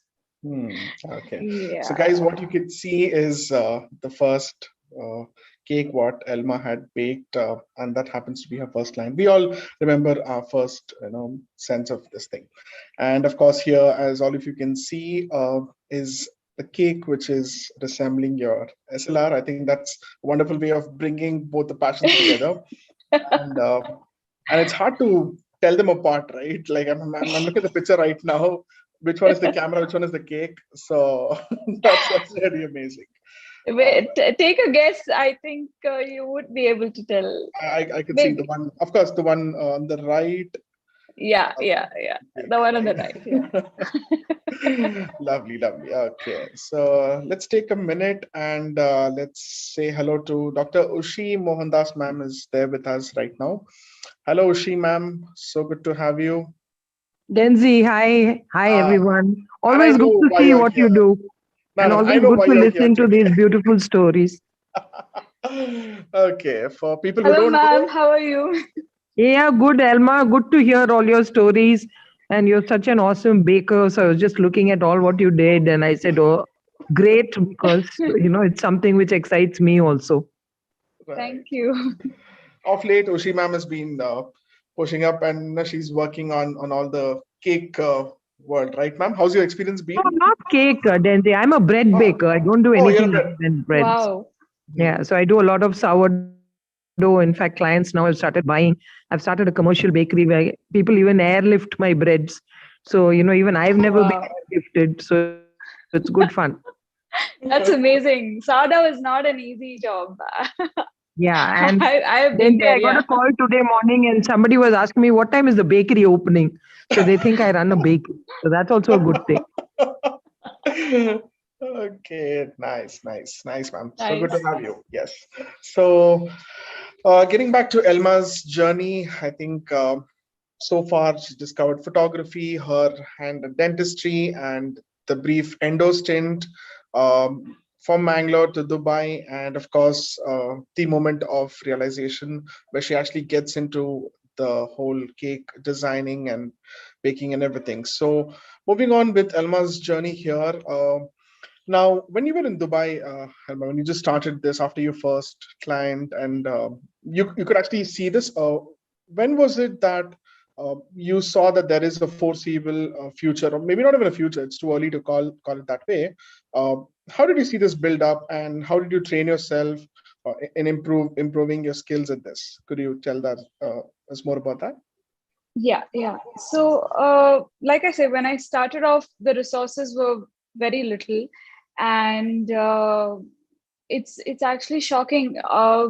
Okay. Yeah. So guys, what you can see is the first cake what Elma had baked, and that happens to be her first line. We all remember our first, sense of this thing. And of course, here, as all of you can see, is the cake which is resembling your SLR. I think that's a wonderful way of bringing both the passions together. And it's hard to tell them apart, right? Like I'm looking at the picture right now. Which one is the camera? Which one is the cake? So that's really amazing. Wait, take a guess. I think you would be able to tell. I could see the one, of course, the one on the right. Yeah. The one on the right. Yeah. Lovely. Okay, so let's take a minute and let's say hello to Dr. Ushi Mohandas ma'am is there with us right now. Hello, Ushi ma'am. So good to have you. Denzi, hi everyone. And I Always good know to why see you're what here. you do, and I always know good why to you're here listen to today. these beautiful stories. Okay, for people who Hello, don't ma'am. know, How are you? Yeah, good, Elma. Good to hear all your stories. And you're such an awesome baker. So I was just looking at all what you did, and I said, "Oh, great!" Because it's something which excites me also. right. Thank you. Of late, Ushi ma'am has been pushing up, and she's working on all the cake world, right, ma'am? How's your experience No, been? not cake, Denzi. I'm a bread Oh, baker. I don't do you're a anything bit. other than breads. Wow. Yeah, so I do a lot of sourdough. In fact, clients now have started buying. I've started a commercial bakery where people even airlift my breads. So, even I've never been Wow. airlifted. So it's good fun. That's amazing. Sourdough is not an easy job. Yeah. And I have then been there. I got Yeah. a call today morning and somebody was asking me, what time is the bakery opening? So they think I run a bakery. So that's also a good thing. Okay, nice, ma'am. So good to Nice. have you. Yes. So, getting back to Elma's journey, I think so far she's discovered photography, her hand at dentistry, and the brief endo stint from Mangalore to Dubai, and of course, the moment of realization where she actually gets into the whole cake designing and baking and everything. So, moving on with Elma's journey here. Now, when you were in Dubai, Elma, when you just started this after your first client, and you could actually see this. When was it that you saw that there is a foreseeable future, or maybe not even a future? It's too early to call it that way. Uh, how did you see this build up, and how did you train yourself in improving your skills at this? Could you tell us more about that? Yeah. So, like I said, when I started off, the resources were very little, and it's actually shocking.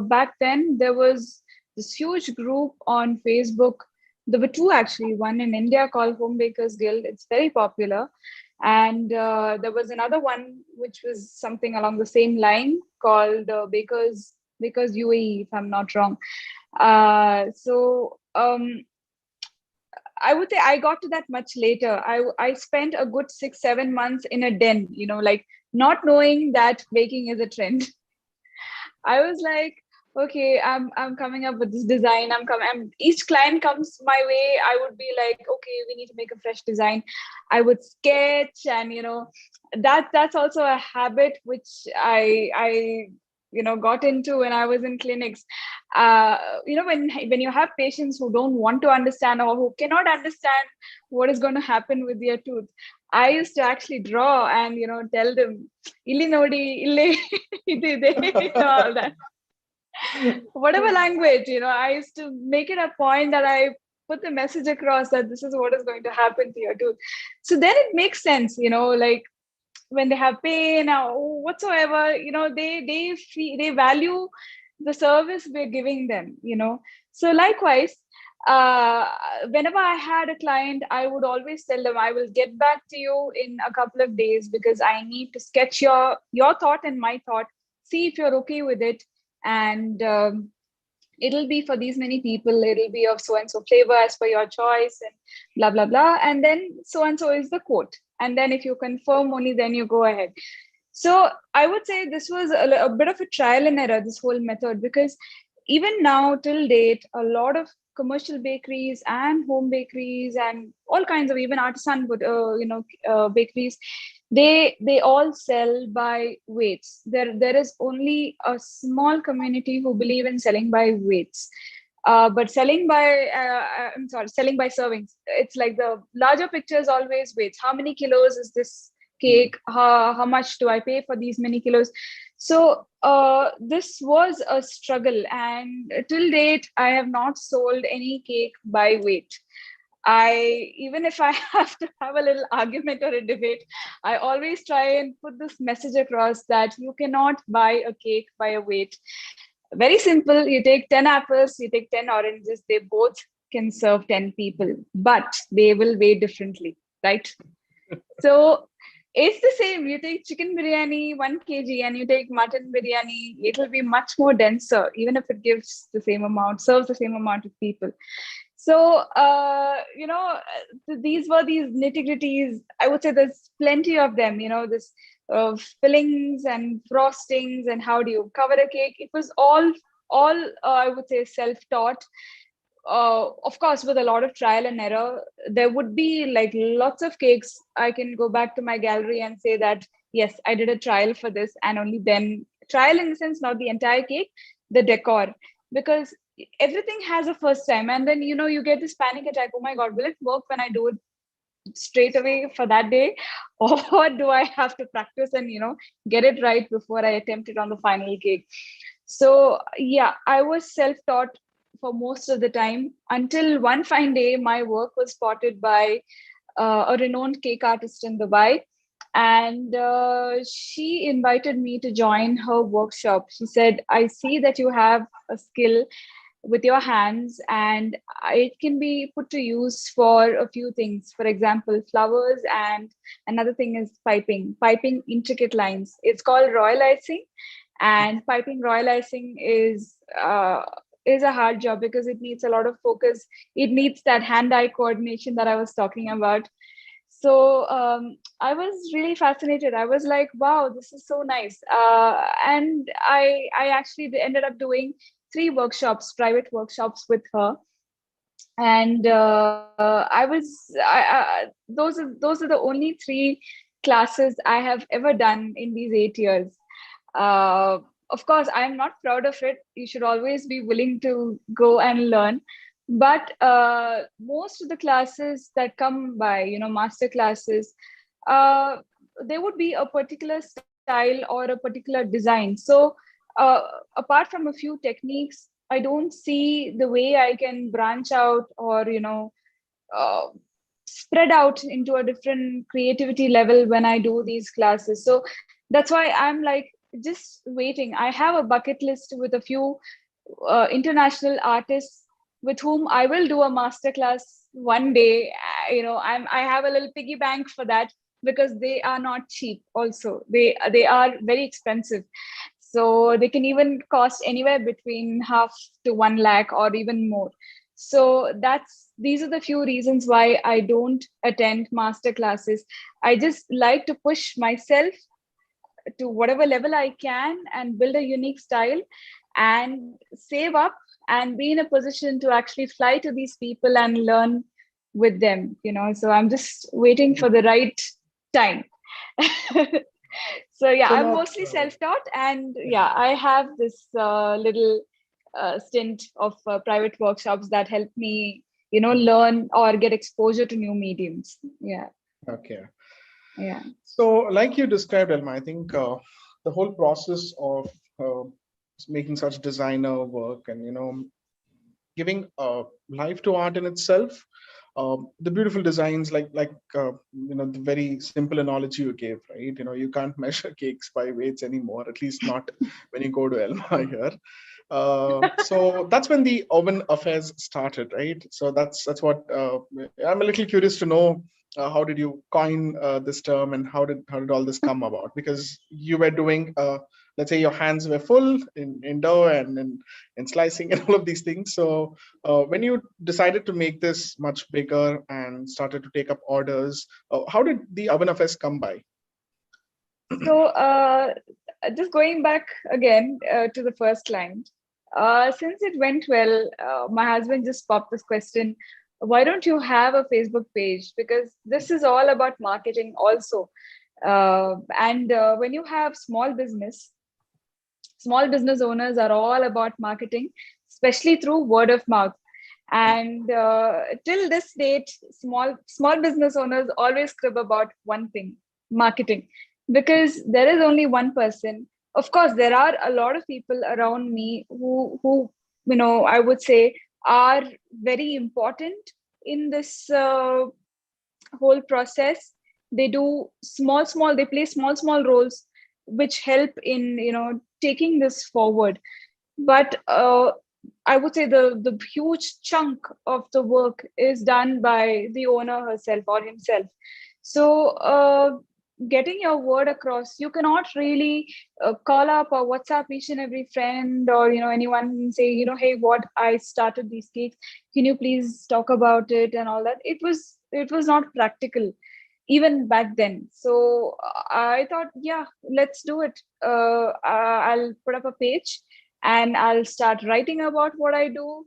Back then, there was this huge group on Facebook. There were two actually. One in India called Home Bakers Guild. It's very popular, and there was another one which was something along the same line called Bakers UAE, if I'm not wrong. I would say I got to that much later. I spent a good 6-7 months in a den, like not knowing that baking is a trend. I was like, okay, I'm coming up with this design. Each client comes my way. I would be like, okay, we need to make a fresh design. I would sketch, and that's also a habit which I got into when I was in clinics. When you have patients who don't want to understand or who cannot understand what is going to happen with their tooth, I used to actually draw and tell them, "Illi nodi, ille ide," all that. Whatever language, I used to make it a point that I put the message across that this is what is going to happen to your tooth. So then it makes sense, like when they have pain or whatsoever, they value the service we're giving them. So likewise, uh, whenever I had a client, I would always tell them, I will get back to you in a couple of days because I need to sketch your thought and my thought, see if you're okay with it. And it'll be for these many people, it'll be of so and so flavor as per your choice, and blah blah blah, and then so and so is the quote, and then if you confirm only then you go ahead. So I would say this was a bit of a trial and error, this whole method, because even now till date, a lot of commercial bakeries and home bakeries and all kinds of even artisan bakeries, they all sell by weights. There is only a small community who believe in selling by weights. But selling by selling by servings. It's like the larger picture is always weights. How many kilos is this cake? How much do I pay for these many kilos? So this was a struggle, and till date, I have not sold any cake by weight. Even if I have to have a little argument or a debate, I always try and put this message across that you cannot buy a cake by a weight. Very simple. You take 10 apples, you take 10 oranges, they both can serve 10 people, but they will weigh differently, right? So it's the same. You take chicken biryani 1 kg and you take mutton biryani, it will be much more denser, even if it gives the same amount, serves the same amount of people. So, these were these nitty-gritties. I would say there's plenty of them, this fillings and frostings and how do you cover a cake. It was all I would say self-taught. Of course, with a lot of trial and error. There would be like lots of cakes. I can go back to my gallery and say that, yes, I did a trial for this, and only then trial in the sense, not the entire cake, the decor, because everything has a first time, and then you get this panic attack. Oh my god, will it work when I do it straight away for that day, or do I have to practice and get it right before I attempt it on the final cake? So yeah, I was self-taught for most of the time, until one fine day my work was spotted by a renowned cake artist in Dubai, and she invited me to join her workshop. She said, I see that you have a skill with your hands, and it can be put to use for a few things. For example, flowers, and another thing is piping intricate lines. It's called royal icing, and piping royal icing is a hard job because it needs a lot of focus. It needs that hand-eye coordination that I was talking about. So I was really fascinated. I was like, wow, this is so nice. And I actually ended up doing 3 workshops, private workshops with her. And those are the only 3 classes I have ever done in these 8 years. Of course, I'm not proud of it. You should always be willing to go and learn. But most of the classes that come by, master classes, there would be a particular style or a particular design. So apart from a few techniques, I don't see the way I can branch out or, uh, spread out into a different creativity level when I do these classes. So that's why I'm like just waiting. I have a bucket list with a few international artists with whom I will do a masterclass one day. I have a little piggy bank for that, because they are not cheap. Also, they are very expensive. So they can even cost anywhere between half to 1 lakh or even more. So these are the few reasons why I don't attend master classes. I just like to push myself to whatever level I can and build a unique style. and save up and be in a position to actually fly to these people and learn with them, so I'm just waiting for the right time. So yeah, So I'm now, mostly self-taught, and yeah, I have this little stint of private workshops that help me, learn or get exposure to new mediums. Yeah. okay. Yeah. So, like you described, Elma, I think the whole process of uh, making such designer work and giving life to art in itself, the beautiful designs, the very simple analogy you gave, right? You can't measure cakes by weights anymore, at least not when you go to Elma here. So that's when the oven affairs started, right? So that's what I'm a little curious to know. How did you coin this term, and how did all this come about? Because you were doing, let's say, your hands were full in dough and in slicing and all of these things. So when you decided to make this much bigger and started to take up orders, how did the oven affairs come by? So just going back again to the first client, since it went well, my husband just popped this question: why don't you have a Facebook page? Because this is all about marketing also. And when you have small business owners are all about marketing, especially through word of mouth. And till this date, small business owners always crib about one thing: marketing, because there is only one person. Of course, there are a lot of people around me who I would say are very important in this whole process. They do they play small roles which help in taking this forward. But I would say the huge chunk of the work is done by the owner herself or himself. So getting your word across, you cannot really call up or WhatsApp each and every friend or anyone and say, hey, what, I started these cakes, can you please talk about it and all that. It was not practical even back then. So I thought, yeah, let's do it. I'll put up a page and I'll start writing about what I do.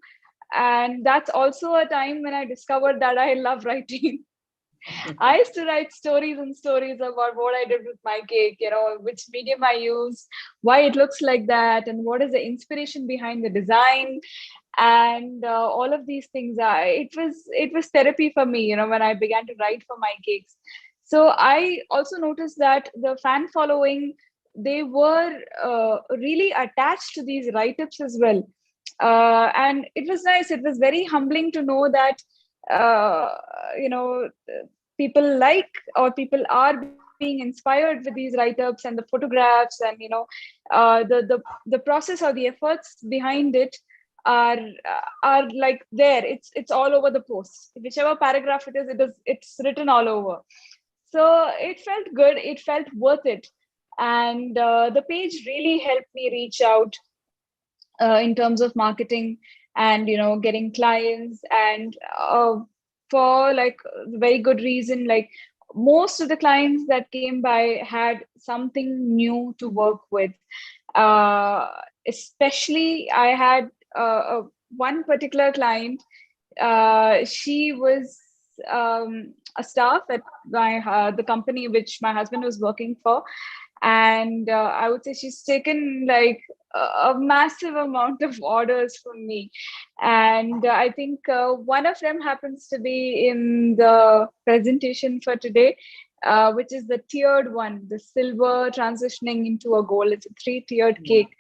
And that's also a time when I discovered that I love writing. I used to write stories and stories about what I did with my cake, which medium I use, why it looks like that, and what is the inspiration behind the design, and all of these things. It was therapy for me, when I began to write for my cakes. So I also noticed that the fan following, they were really attached to these write-ups as well. And it was nice. It was very humbling to know that uh, you know people like, or people are being inspired with these write-ups and the photographs, and the process or the efforts behind it are like there. It's all over the post. Whichever paragraph it's written all over. So it felt good. It felt worth it. And the page really helped me reach out in terms of marketing and getting clients, and for like very good reason. Like, most of the clients that came by had something new to work with. uh, Especially I had one particular client. She was a staff at the company which my husband was working for. And I would say she's taken like a massive amount of orders from me. And I think one of them happens to be in the presentation for today, which is the tiered one, the silver transitioning into a gold. It's a 3-tiered cake.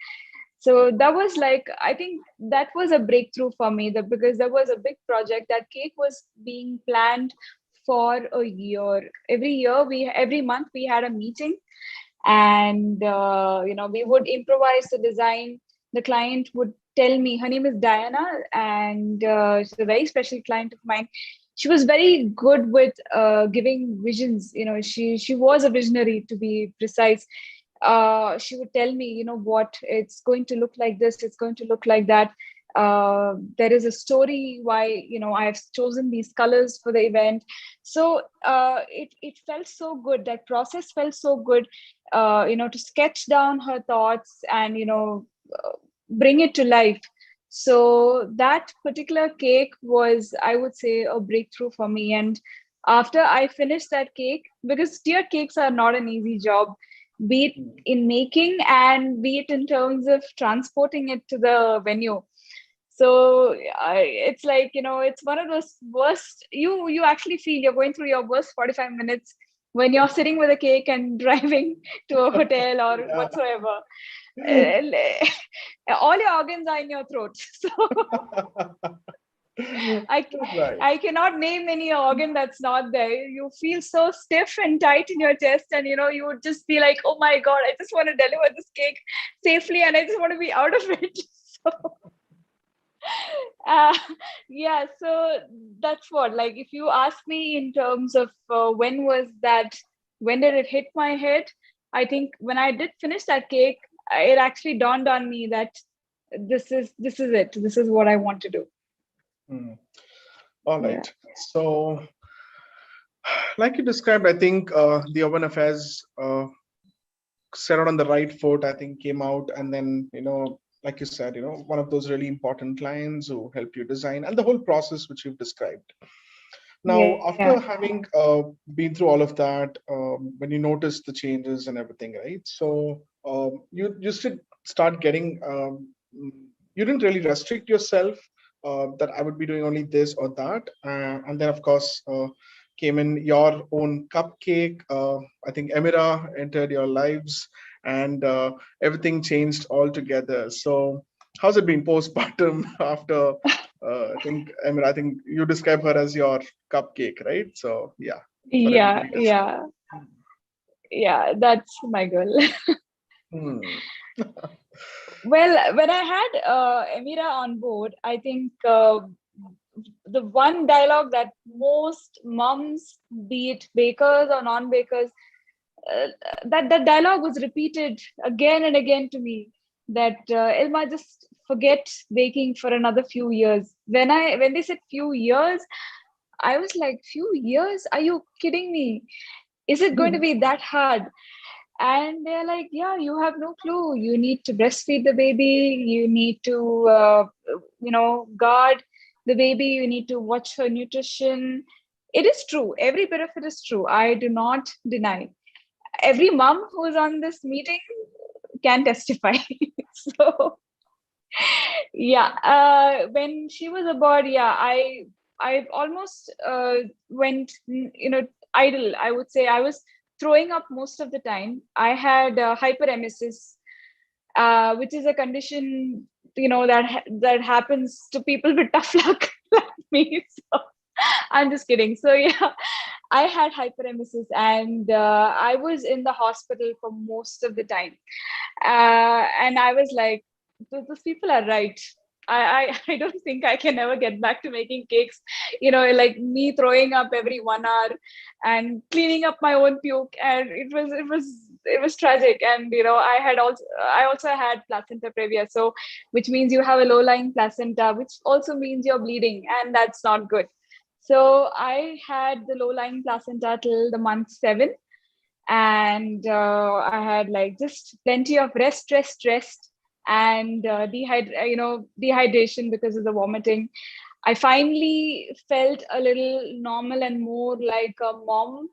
So that was like, I think that was a breakthrough for me, because there was a big project. That cake was being planned for a year. Every month we had a meeting, and we would improvise the design. The client would tell me, her name is Diana, and she's a very special client of mine. She was very good with giving visions. She was a visionary, to be precise. She would tell me, what, it's going to look like this, it's going to look like that. There is a story why I have chosen these colors for the event. So it felt so good. That process felt so good, to sketch down her thoughts and bring it to life. So that particular cake was, I would say, a breakthrough for me. And after I finished that cake, because tiered cakes are not an easy job, be it in making and be it in terms of transporting it to the venue. So it's like, it's one of those worst, you actually feel you're going through your worst 45 minutes when you're sitting with a cake and driving to a hotel or Yeah. whatsoever. And, all your organs are in your throat. So Right. I cannot name any organ that's not there. You feel so stiff and tight in your chest, and you would just be like, oh my God, I just want to deliver this cake safely and I just want to be out of it. So uh, yeah, so that's what, like, if you ask me in terms of when did it hit my head, I think when I did finish that cake, it actually dawned on me that this is what I want to do. All Yeah. right. So, like you described, I think the urban affairs set out on the right foot, I think came out, and then, like you said, one of those really important clients who helped you design and the whole process which you've described. Now, after having been through all of that, when you noticed the changes and everything, right? So you should start getting, you didn't really restrict yourself that I would be doing only this or that. And then, of course, came in your own cupcake. I think Emira entered your lives, and everything changed altogether. So how's it been postpartum after? I think you describe her as your cupcake, right? So yeah, for Yeah, everybody to see. yeah, yeah, that's my girl. Hmm. Well, when I had Emira on board, I think the one dialogue that most moms, be it bakers or non-bakers, uh, that dialogue was repeated again and again to me, that Elma, just forget baking for another few years. When they said few years, I was like, few years? Are you kidding me? Is it going to be that hard? And they're like, yeah, you have no clue. You need to breastfeed the baby. You need to, guard the baby. You need to watch her nutrition. It is true. Every bit of it is true. I do not deny. Every mom who's on this meeting can testify. So yeah, when she was aboard, yeah, I almost went, idle. I would say I was throwing up most of the time. I had hyperemesis, which is a condition, that happens to people with tough luck like me. So I'm just kidding. So yeah, I had hyperemesis, and I was in the hospital for most of the time. And I was like, those people are right. I don't think I can ever get back to making cakes, like me throwing up every 1 hour and cleaning up my own puke. And it was tragic. And I also had placenta previa, so which means you have a low-lying placenta, which also means you're bleeding, and that's not good. So I had the low-lying placenta till the month 7, and I had like just plenty of rest, and dehydration because of the vomiting. I finally felt a little normal and more like a mom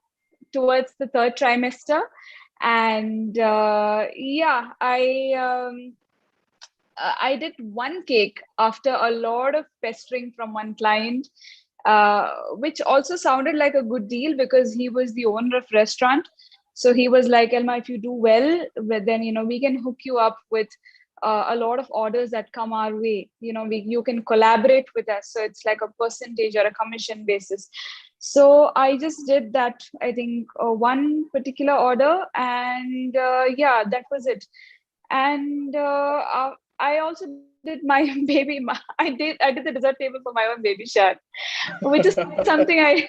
towards the 3rd trimester. And I did one cake after a lot of pestering from one client, which also sounded like a good deal because he was the owner of restaurant. So he was like, Elma, if you do well, then we can hook you up with a lot of orders that come our way. You can collaborate with us. So it's like a percentage or a commission basis. So I just did that. I think one particular order, and that was it. And I also did my I did the dessert table for my own baby shower, which is something I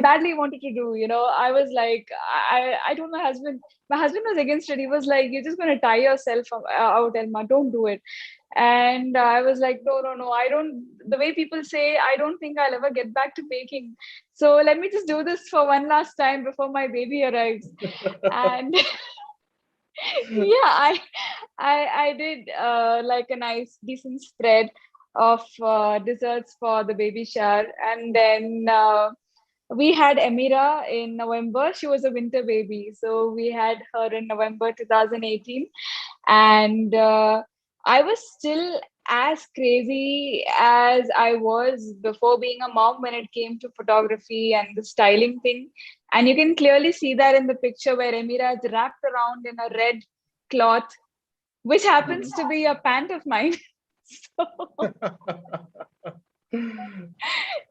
badly wanted to do. I was like, I told my husband. My husband was against it. He was like, you're just going to tie yourself out, Elma. Don't do it. And I was like, no, I don't. The way people say, I don't think I'll ever get back to baking. So let me just do this for one last time before my baby arrives. And Yeah, I did like a nice decent spread of desserts for the baby shower, and then we had Emira in November. She was a winter baby, so we had her in November 2018, and I was still as crazy as I was before being a mom when it came to photography and the styling thing. And you can clearly see that in the picture where Emira is wrapped around in a red cloth, which happens to be a pant of mine. So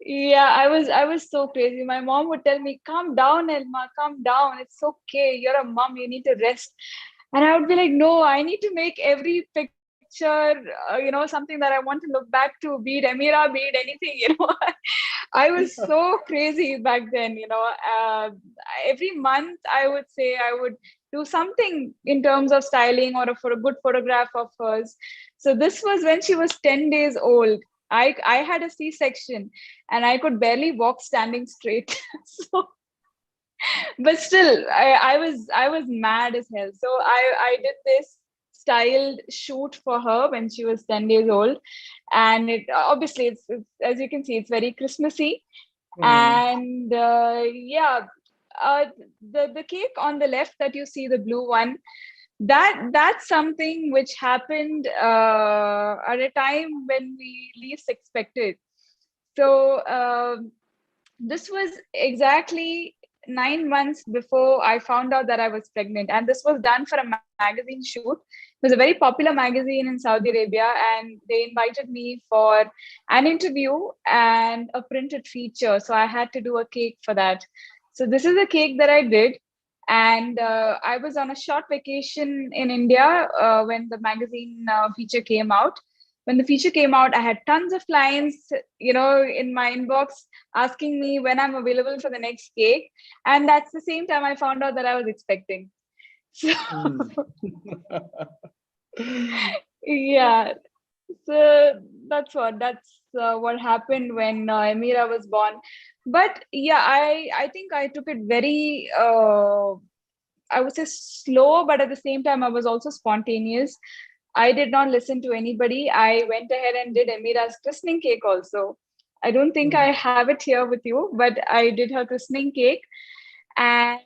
yeah, I was so crazy. My mom would tell me, "Calm down, Elma, calm down. It's okay. You're a mom. You need to rest." And I would be like, "No, I need to make every picture, something that I want to look back to, be it Emira, be it anything." I was so crazy back then. Every month I would say I would do something in terms of styling or for a good photograph of hers. So this was when she was 10 days old. I had a C-section and I could barely walk standing straight. So, but still, I was mad as hell. So I did this styled shoot for her when she was 10 days old, and it obviously it's as you can see, it's very Christmassy. And yeah, uh, the cake on the left that you see, the blue one, that's something which happened at a time when we least expected. So this was exactly 9 months before I found out that I was pregnant, and this was done for a magazine shoot. It was a very popular magazine in Saudi Arabia, and they invited me for an interview and a printed feature. So I had to do a cake for that. So this is a cake that I did, and I was on a short vacation in India when the magazine feature came out. When the feature came out, I had tons of clients, in my inbox asking me when I'm available for the next cake. And that's the same time I found out that I was expecting. So, yeah. So that's what happened when Emira was born. But yeah, I think I took it very I would say slow, but at the same time I was also spontaneous. I did not listen to anybody. I went ahead and did Emira's christening cake also. I don't think I have it here with you, but I did her christening cake. And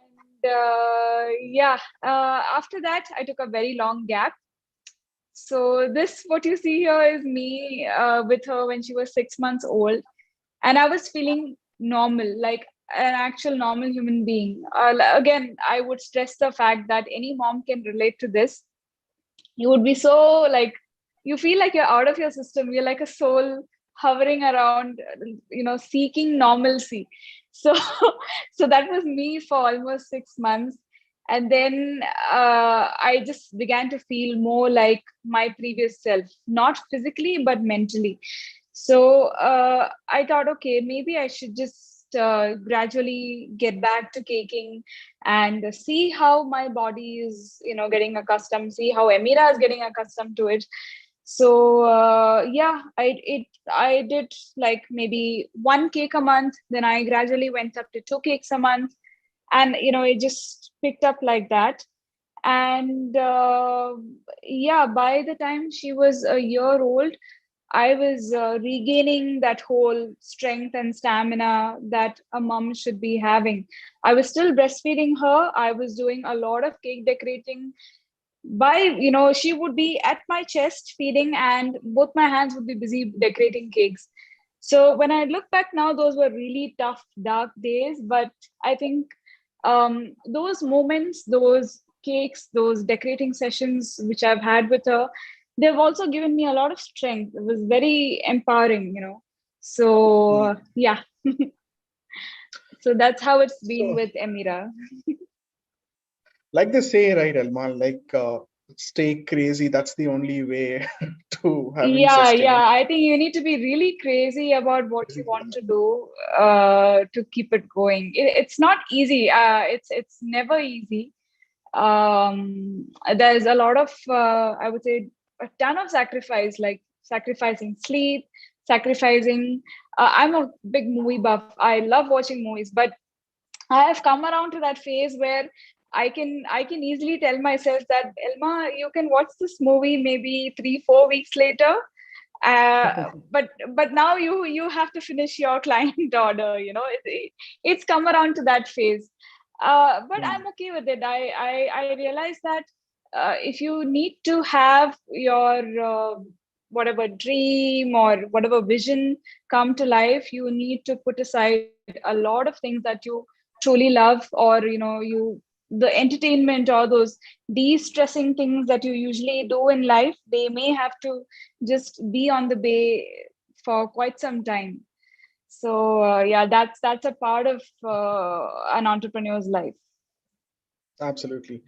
yeah, after that, I took a very long gap. So this, what you see here, is me with her when she was 6 months old, and I was feeling normal, like an actual normal human being. Again, I would stress the fact that any mom can relate to this. You would be so like, you feel like you're out of your system. You're like a soul hovering around, seeking normalcy. So so that was me for almost 6 months. And then I just began to feel more like my previous self, not physically but mentally. So I thought, okay, maybe I should just gradually get back to caking and see how my body is, getting accustomed, see how Emira is getting accustomed to it. So yeah, I did like maybe one cake a month. Then I gradually went up to two cakes a month, and it just picked up like that. And yeah, by the time she was a year old, I was regaining that whole strength and stamina that a mom should be having. I was still breastfeeding her. I was doing a lot of cake decorating. She would be at my chest feeding, and both my hands would be busy decorating cakes. So when I look back now, those were really tough, dark days. But I think those moments, those cakes, those decorating sessions which I've had with her, they've also given me a lot of strength. It was very empowering. So yeah. So that's how it's been So, with Emira. like they say, right, Elma, like stay crazy. That's the only way to having Yeah, sustenance. I think you need to be really crazy about what you want to do to keep it going. It's not easy. It's never easy. There's a lot of I would say a ton of sacrifice, like sacrificing sleep, sacrificing. I'm a big movie buff. I love watching movies, but I have come around to that phase where I can easily tell myself that, Elma, you can watch this movie maybe 3-4 weeks later. But now you have to finish your client order. It's come around to that phase. But I'm okay with it. I realize that if you need to have your whatever dream or whatever vision come to life, you need to put aside a lot of things that you truly love, or the entertainment or those de-stressing things that you usually do in life, they may have to just be on the bay for quite some time. So yeah, that's a part of an entrepreneur's life. Absolutely.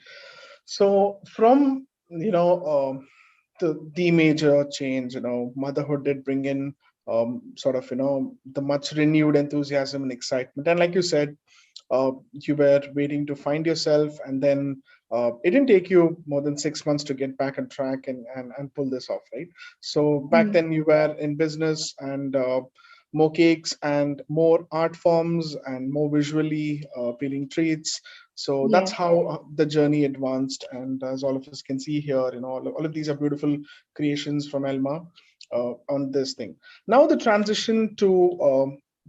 So from the major change, motherhood did bring in sort of the much renewed enthusiasm and excitement. And like you said, you were waiting to find yourself, and then it didn't take you more than 6 months to get back on track and pull this off, right? So back then you were in business, and more cakes and more art forms and more visually appealing treats. So that's Yes. how the journey advanced. And as all of us can see here, all of these are beautiful creations from Elma on this thing. Now the transition to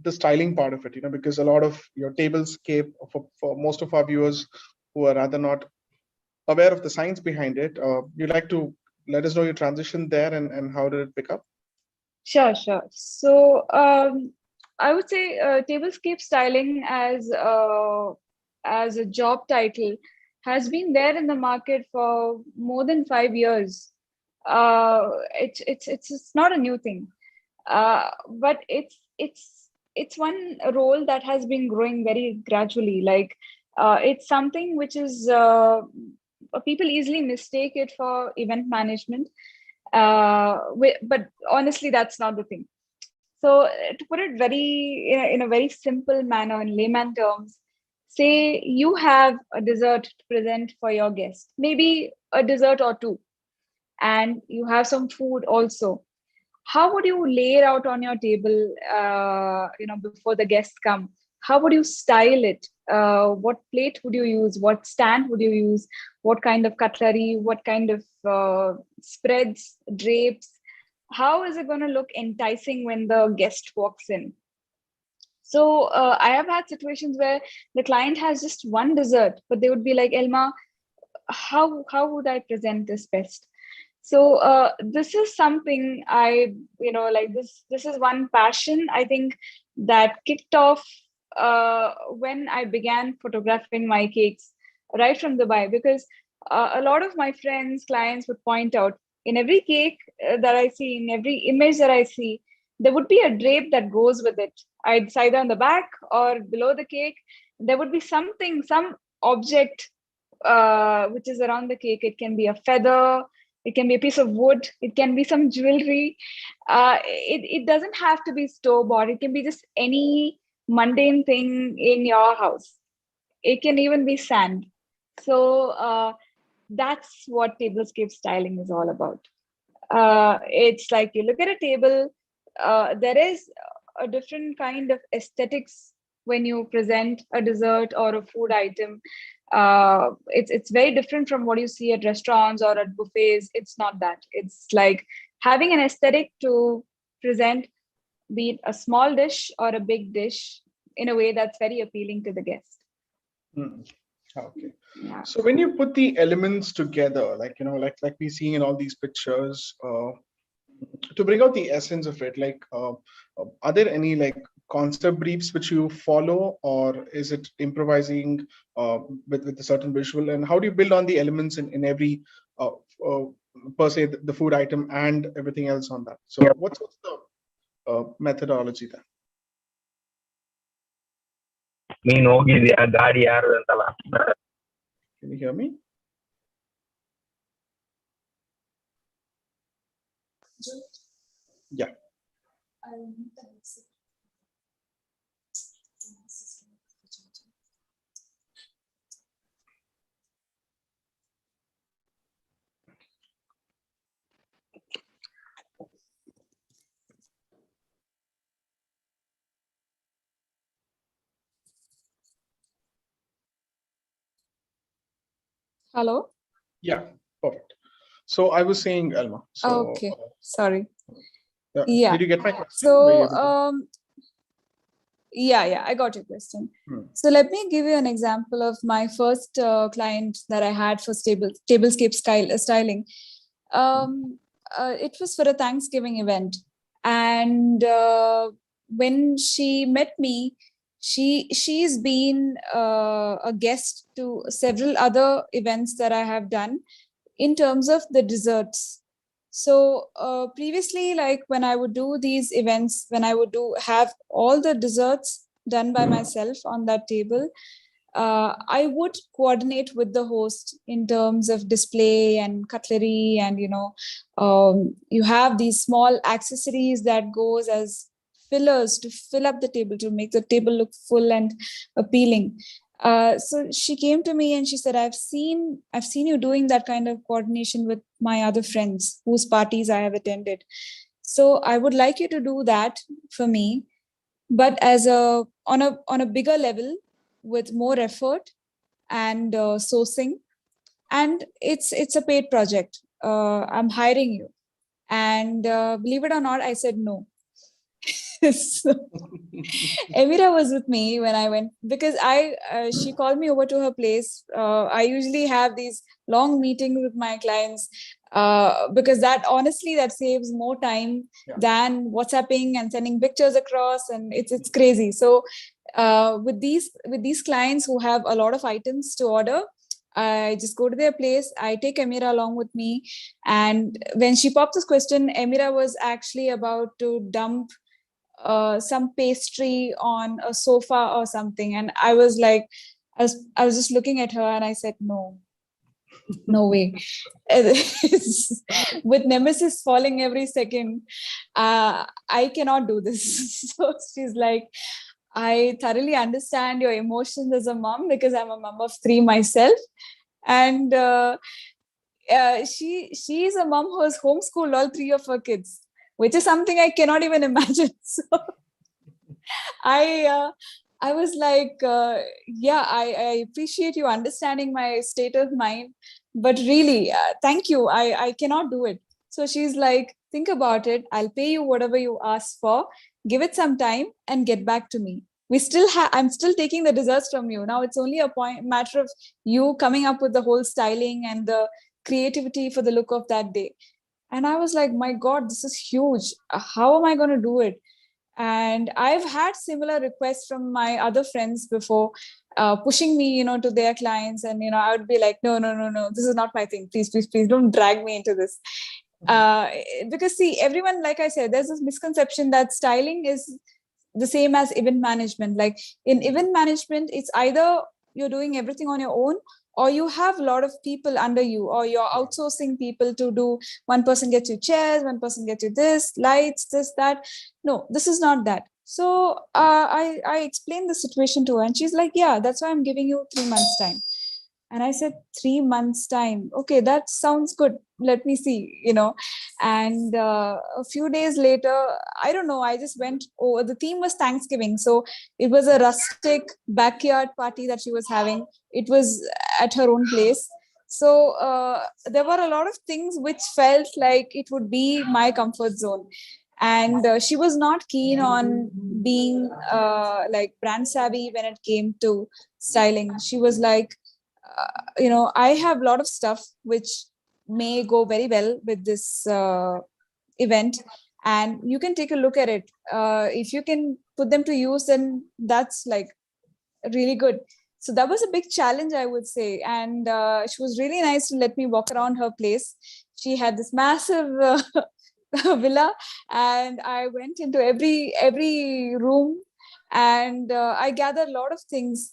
the styling part of it, because a lot of your tablescape, for most of our viewers who are rather not aware of the science behind it, you'd like to let us know your transition there, and how did it pick up? Sure. So I would say tablescape styling as a job title has been there in the market for more than 5 years. It's not a new thing, but it's one role that has been growing very gradually. Like it's something which is people easily mistake it for event management, but honestly, that's not the thing. So to put it very in a very simple manner, in layman terms, say you have a dessert to present for your guest, maybe a dessert or two, and you have some food also. How would you lay it out on your table, before the guests come? How would you style it? What plate would you use? What stand would you use? What kind of cutlery? What kind of spreads, drapes? How is it going to look enticing when the guest walks in? So I have had situations where the client has just one dessert, but they would be like, Elma, how would I present this best? So this is something I, like this is one passion I think that kicked off when I began photographing my cakes right from Dubai, because a lot of my friends, clients would point out, in every cake that I see, in every image that I see, there would be a drape that goes with it. It's either on the back or below the cake. There would be something, some object which is around the cake. It can be a feather, it can be a piece of wood, it can be some jewelry. It doesn't have to be store bought, it can be just any mundane thing in your house. It can even be sand. So that's what tablescape styling is all about. It's like you look at a table, there is a different kind of aesthetics when you present a dessert or a food item. It's very different from what you see at restaurants or at buffets. It's not that. It's like having an aesthetic to present, be it a small dish or a big dish, in a way that's very appealing to the guest. Okay. Yeah. So when you put the elements together, like we see in all these pictures, to bring out the essence of it, are there any concept briefs which you follow, or is it improvising with a certain visual? And how do you build on the elements in every uh, uh, per se the food item and everything else on that? So what's the methodology there? ನೀನ್ ಹೋಗಿದ್ಯಾ ಗಾಡಿ ಯಾರು ಅಂತಲ್ಲ. Can you hear me? Yeah. Hello? Yeah, perfect. So I was saying, Elma. So, Okay, sorry. Yeah. Did you get my question? So, yeah, I got your question. So let me give you an example of my first client that I had for tablescape styling. It was for a Thanksgiving event, and when she met me, she's been a guest to several other events that I have done in terms of the desserts. So previously, like when I would do these events, when I would have all the desserts done by myself on that table, I would coordinate with the host in terms of display and cutlery, and you have these small accessories that goes as fillers to fill up the table to make the table look full and appealing. So she came to me and she said, I've seen you doing that kind of coordination with my other friends whose parties I have attended. So I would like you to do that for me, but as on a bigger level, with more effort and sourcing, and it's a paid project. I'm hiring you, and believe it or not, I said no. So, Emira was with me when I went, because she called me over to her place. I usually have these long meetings with my clients, because that honestly that saves more time than WhatsApping and sending pictures across, and it's crazy. So with these clients who have a lot of items to order, I just go to their place. I take Emira along with me, and when she popped this question, Emira was actually about to dump some pastry on a sofa or something, and I was like, I was just looking at her, and I said, no way. With Nemesis falling every second, I cannot do this. So she's like, I thoroughly understand your emotions as a mom, because I'm a mom of 3 myself, and she's a mom who has homeschooled all 3 of her kids, which is something I cannot even imagine. So I was like, I appreciate you understanding my state of mind, but really, thank you. I cannot do it. So she's like, think about it. I'll pay you whatever you ask for. Give it some time and get back to me. I'm still taking the desserts from you. Now it's only a matter of you coming up with the whole styling and the creativity for the look of that day. And I was like, my God, this is huge. How am I going to do it? And I've had similar requests from my other friends before, pushing me, to their clients. And, I would be like, no, this is not my thing. Please, please, please don't drag me into this. Because see, everyone, like I said, there's this misconception that styling is the same as event management. Like in event management, it's either you're doing everything on your own, or you have a lot of people under you, or you're outsourcing people to do. One person gets you chairs, one person gets you this, lights, this, that. No, this is not that. So I explained the situation to her, and she's like, yeah, that's why I'm giving you 3 months time. And I said, 3 months time. Okay, that sounds good. Let me see, And a few days later, I don't know, I just went over. The theme was Thanksgiving. So it was a rustic backyard party that she was having. It was at her own place. So there were a lot of things which felt like it would be my comfort zone. And she was not keen on being like brand savvy when it came to styling. She was like, I have a lot of stuff which may go very well with this event, and you can take a look at it. If you can put them to use, then that's like really good. So that was a big challenge, I would say. And she was really nice to let me walk around her place. She had this massive villa, and I went into every room, and I gathered a lot of things.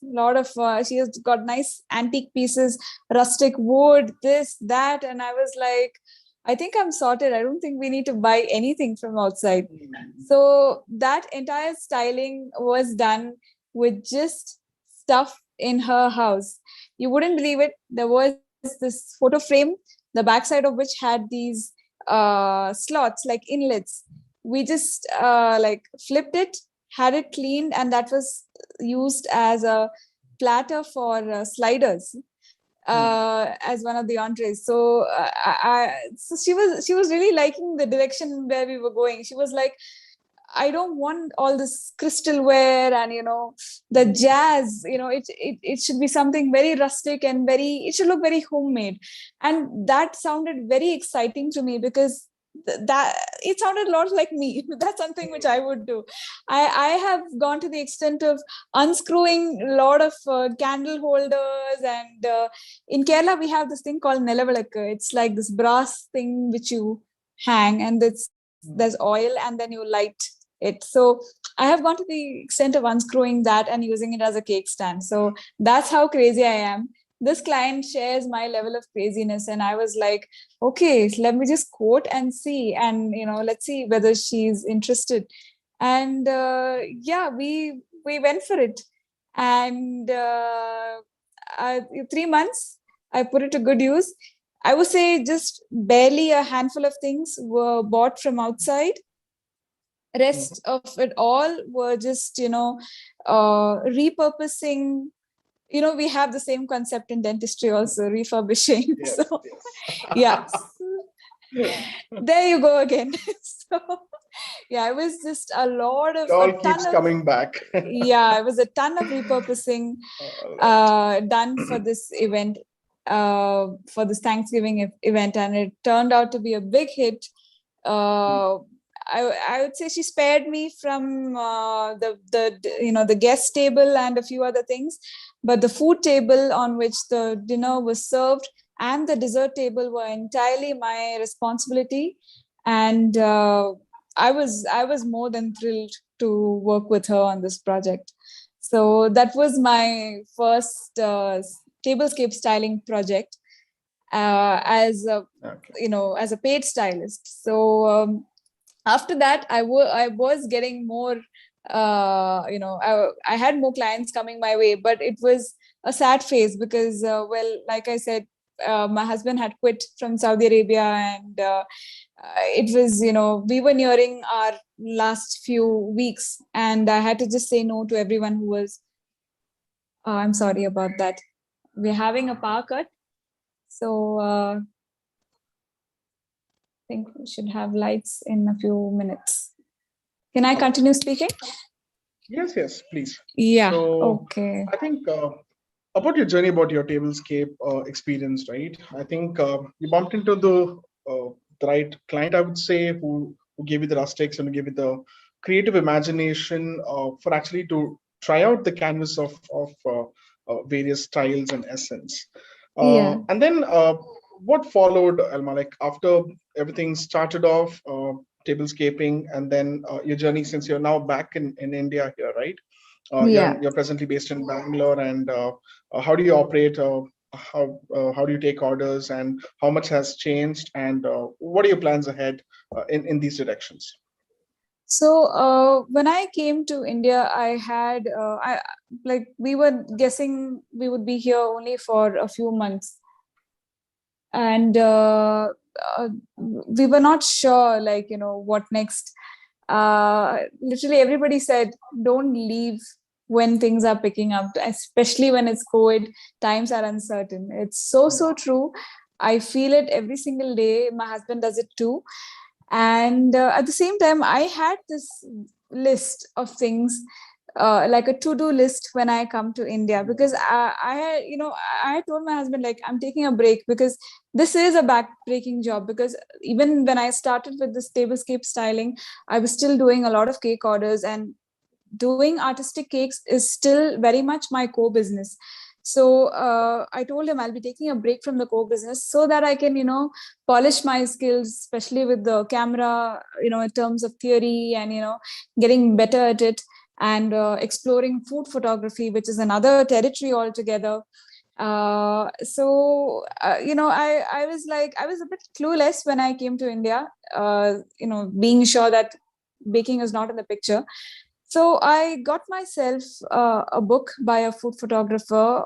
She has got nice antique pieces, rustic wood, this, that, and I was like, I think I'm sorted. I don't think we need to buy anything from outside. So that entire styling was done with just stuff in her house. You wouldn't believe it. There was this photo frame, the backside of which had these slots like inlets. We just like flipped it, had it cleaned, and that was used as a platter for sliders. as one of the entrees. So so she was really liking the direction where we were going. She was like, I don't want all this crystalware and the jazz. It should be something very rustic and it should look very homemade. And that sounded very exciting to me because that it sounded a lot like me. That's something which I would do. I have gone to the extent of unscrewing a lot of candle holders, and in Kerala we have this thing called nelavalakku. It's like this brass thing which you hang, and there's oil, and then you light it. So I have gone to the extent of unscrewing that and using it as a cake stand. So that's how crazy I am. This client shares my level of craziness, and I was like, okay, let me just quote and see, and let's see whether she's interested. And we went for it, and 3 months I put it to good use. I would say just barely a handful of things were bought from outside. Rest of it all were just repurposing. We have the same concept in dentistry also, refurbishing. Yes, So yes. yeah, there you go again. So yeah, it was just a lot of It all keeps coming back. yeah, it was a ton of repurposing done for this event, for this Thanksgiving event, and it turned out to be a big hit. I would say she spared me from the guest table and a few other things, but the food table on which the dinner was served and the dessert table were entirely my responsibility, and I was more than thrilled to work with her on this project. So that was my first tablescape styling project as a as a paid stylist. So after that, I was getting more, I had more clients coming my way, but it was a sad phase because, like I said, my husband had quit from Saudi Arabia, and it was, we were nearing our last few weeks, and I had to just say no to everyone who was, I'm sorry about that. We're having a power cut. So I think we should have lights in a few minutes. Can I continue speaking? Yes, please. Yeah. So, okay. I think about your journey, about your tablescape experience, right? I think you bumped into the right client, I would say, who gave you the rustics and gave you the creative imagination for actually to try out the canvas of various styles and essence. Yeah. And then what followed, Elma? Like after everything started off, tablescaping, and then your journey since you're now back in India here, right? Yeah. You're presently based in Bangalore, and how do you operate? How do you take orders, and how much has changed, and what are your plans ahead in these directions? So when I came to India, I had we were guessing we would be here only for a few months, and we were not sure, what next. Literally, everybody said, "Don't leave when things are picking up, especially when it's COVID. Times are uncertain." It's so true. I feel it every single day. My husband does it too. And at the same time, I had this list of things, like a to-do list when I come to India, because I had told my husband, like, I'm taking a break because this is a back-breaking job. Because even when I started with this tablescape styling, I was still doing a lot of cake orders, and doing artistic cakes is still very much my core business. So I told him I'll be taking a break from the core business so that I can, polish my skills, especially with the camera, in terms of theory and, getting better at it, and exploring food photography, which is another territory altogether. I was a bit clueless when I came to India, being sure that baking is not in the picture. So I got myself a book by a food photographer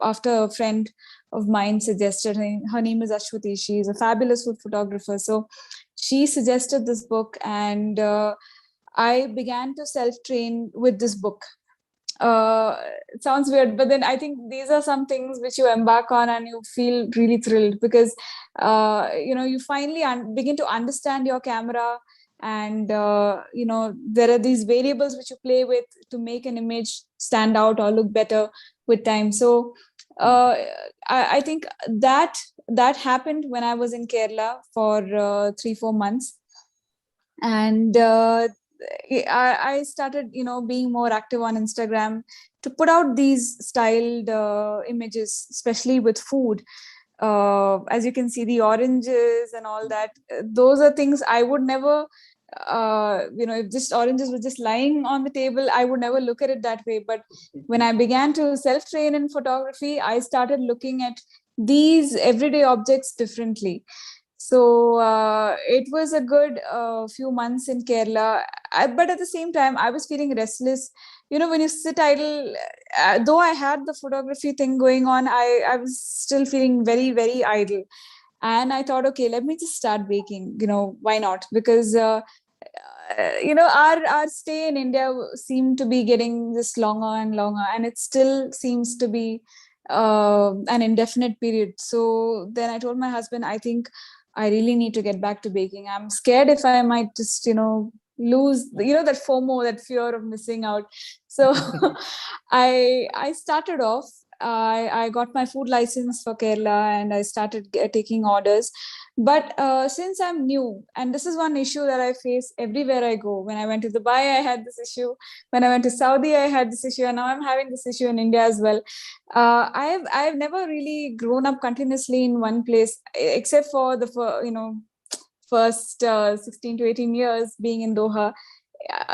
after a friend of mine suggested. Her name is Ashwati. She's a fabulous food photographer. So she suggested this book, and I began to self-train with this book. it sounds weird, but then I think these are some things which you embark on and you feel really thrilled because you finally begin to understand your camera, and there are these variables which you play with to make an image stand out or look better with time. So I think that happened when I was in Kerala for 3-4 months, and I started being more active on Instagram to put out these styled images, especially with food. As you can see, the oranges and all that, those are things I would never if just oranges were just lying on the table, I would never look at it that way. But when I began to self-train in photography, I started looking at these everyday objects differently. So it was a good few months in Kerala. But at the same time, I was feeling restless. When you sit idle, though I had the photography thing going on, I was still feeling very, very idle. And I thought, okay, let me just start baking. Why not? Because our stay in India seemed to be getting just longer and longer, and it still seems to be an indefinite period. So then I told my husband, I think I really need to get back to baking. I'm scared if I might just lose that FOMO, that fear of missing out. So I started off. I got my food license for Kerala and I started taking orders. But since I'm new, and this is one issue that I face everywhere I go. When I went to Dubai, I had this issue. When I went to Saudi, I had this issue, and now I'm having this issue in India as well. I've never really grown up continuously in one place, except for the first 16 to 18 years being in Doha.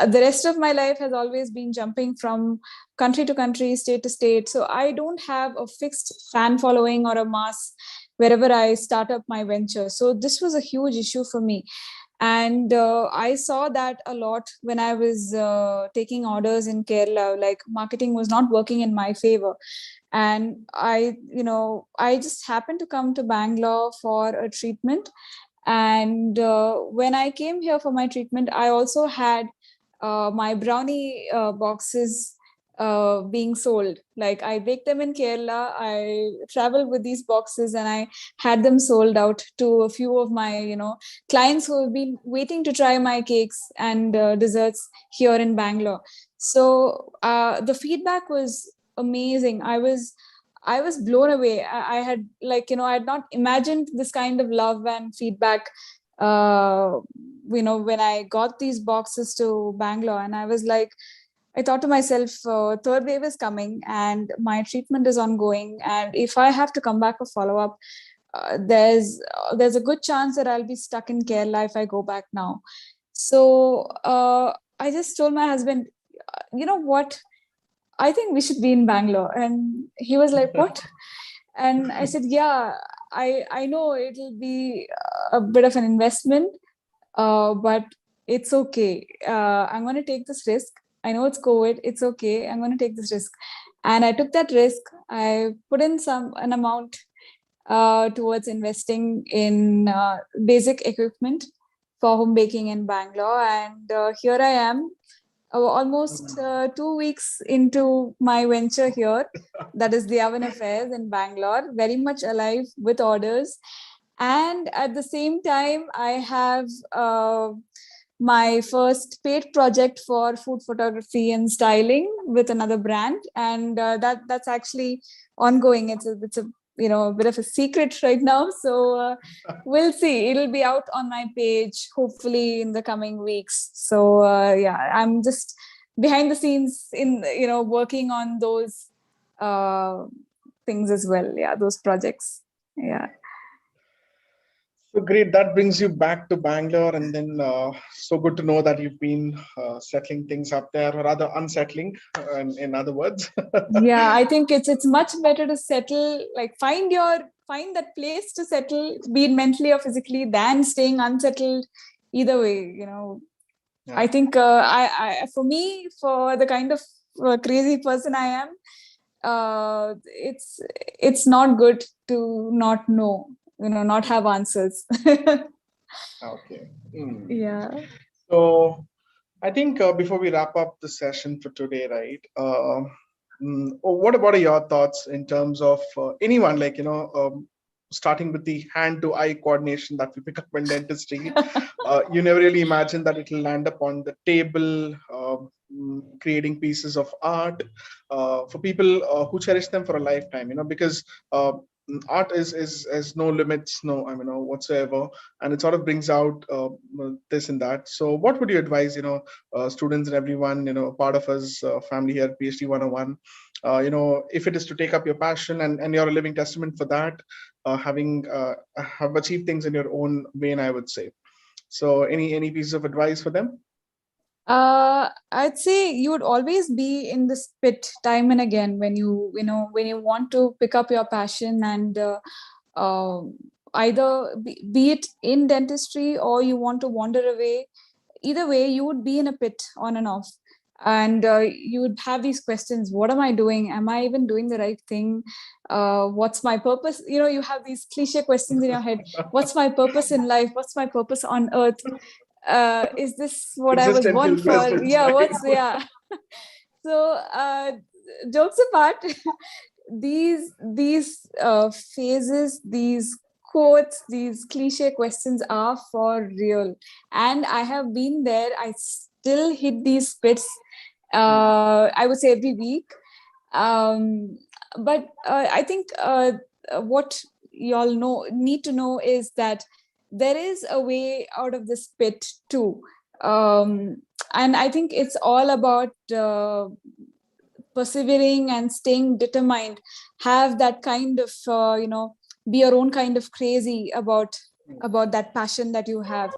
The rest of my life has always been jumping from country to country, state to state. So I don't have a fixed fan following or a mass wherever I start up my venture. So this was a huge issue for me. And I saw that a lot when I was taking orders in Kerala. Like, marketing was not working in my favor. And I just happened to come to Bangalore for a treatment. And when I came here for my treatment, I also had my brownie boxes being sold. Like, I baked them in Kerala. I traveled with these boxes and I had them sold out to a few of my, clients who have been waiting to try my cakes and desserts here in Bangalore. So the feedback was amazing. I was blown away. I had I had not imagined this kind of love and feedback, when I got these boxes to Bangalore. And I thought to myself, third wave is coming and my treatment is ongoing. And if I have to come back for follow-up, there's a good chance that I'll be stuck in Kerala if I go back now. So I just told my husband, you know what? I think we should be in Bangalore. And he was like, what? And I said, yeah, I know it'll be a bit of an investment, but it's okay. I'm going to take this risk. I know it's COVID. It's okay. I'm going to take this risk. And I took that risk. I put in an amount towards investing in basic equipment for home baking in Bangalore. And here I am, almost 2 weeks into my venture here. That is the Oven Affairs in Bangalore, very much alive with orders. And at the same time, I have my first paid project for food photography and styling with another brand. And that's actually ongoing. It's a bit of a secret right now. So we'll see. It'll be out on my page, hopefully in the coming weeks. So yeah, I'm just behind the scenes in, working on those things as well. Yeah, those projects. Yeah. So great. That brings you back to Bangalore, and then so good to know that you've been settling things up there, or rather unsettling, in other words. Yeah, I think it's much better to settle, like find that place to settle, be it mentally or physically, than staying unsettled. Either way, Yeah. I think for me, for the kind of crazy person I am, it's not good to not know, not have answers. Okay. Yeah. So I think before we wrap up the session for today, right? What about your thoughts in terms of anyone, like, starting with the hand to eye coordination that we pick up in dentistry? You never really imagine that it will land up on the table, creating pieces of art for people who cherish them for a lifetime, because uh, art is no limits, no, no whatsoever, and it sort of brings out this and that. So what would you advise, students and everyone, part of us family here, PhD 101, if it is to take up your passion, and you're a living testament for that, having have achieved things in your own vein, I would say. So any pieces of advice for them? I'd say you would always be in this pit time and again when when you want to pick up your passion, and uh, either be it in dentistry or you want to wander away. Either way, you would be in a pit on and off, and you would have these questions: what am I doing? Am I even doing the right thing? What's my purpose? You have these cliche questions in your head: what's my purpose in life? What's my purpose on earth? Is this what I was born Existential for? questions, Yeah, right? yeah. So jokes apart, these phases, these quotes, these cliche questions are for real, and I have been there. I still hit these spits, I would say, every week. But I think what y'all need to know is that there is a way out of this pit too. And I think it's all about persevering and staying determined. Have that kind of be your own kind of crazy about that passion that you have.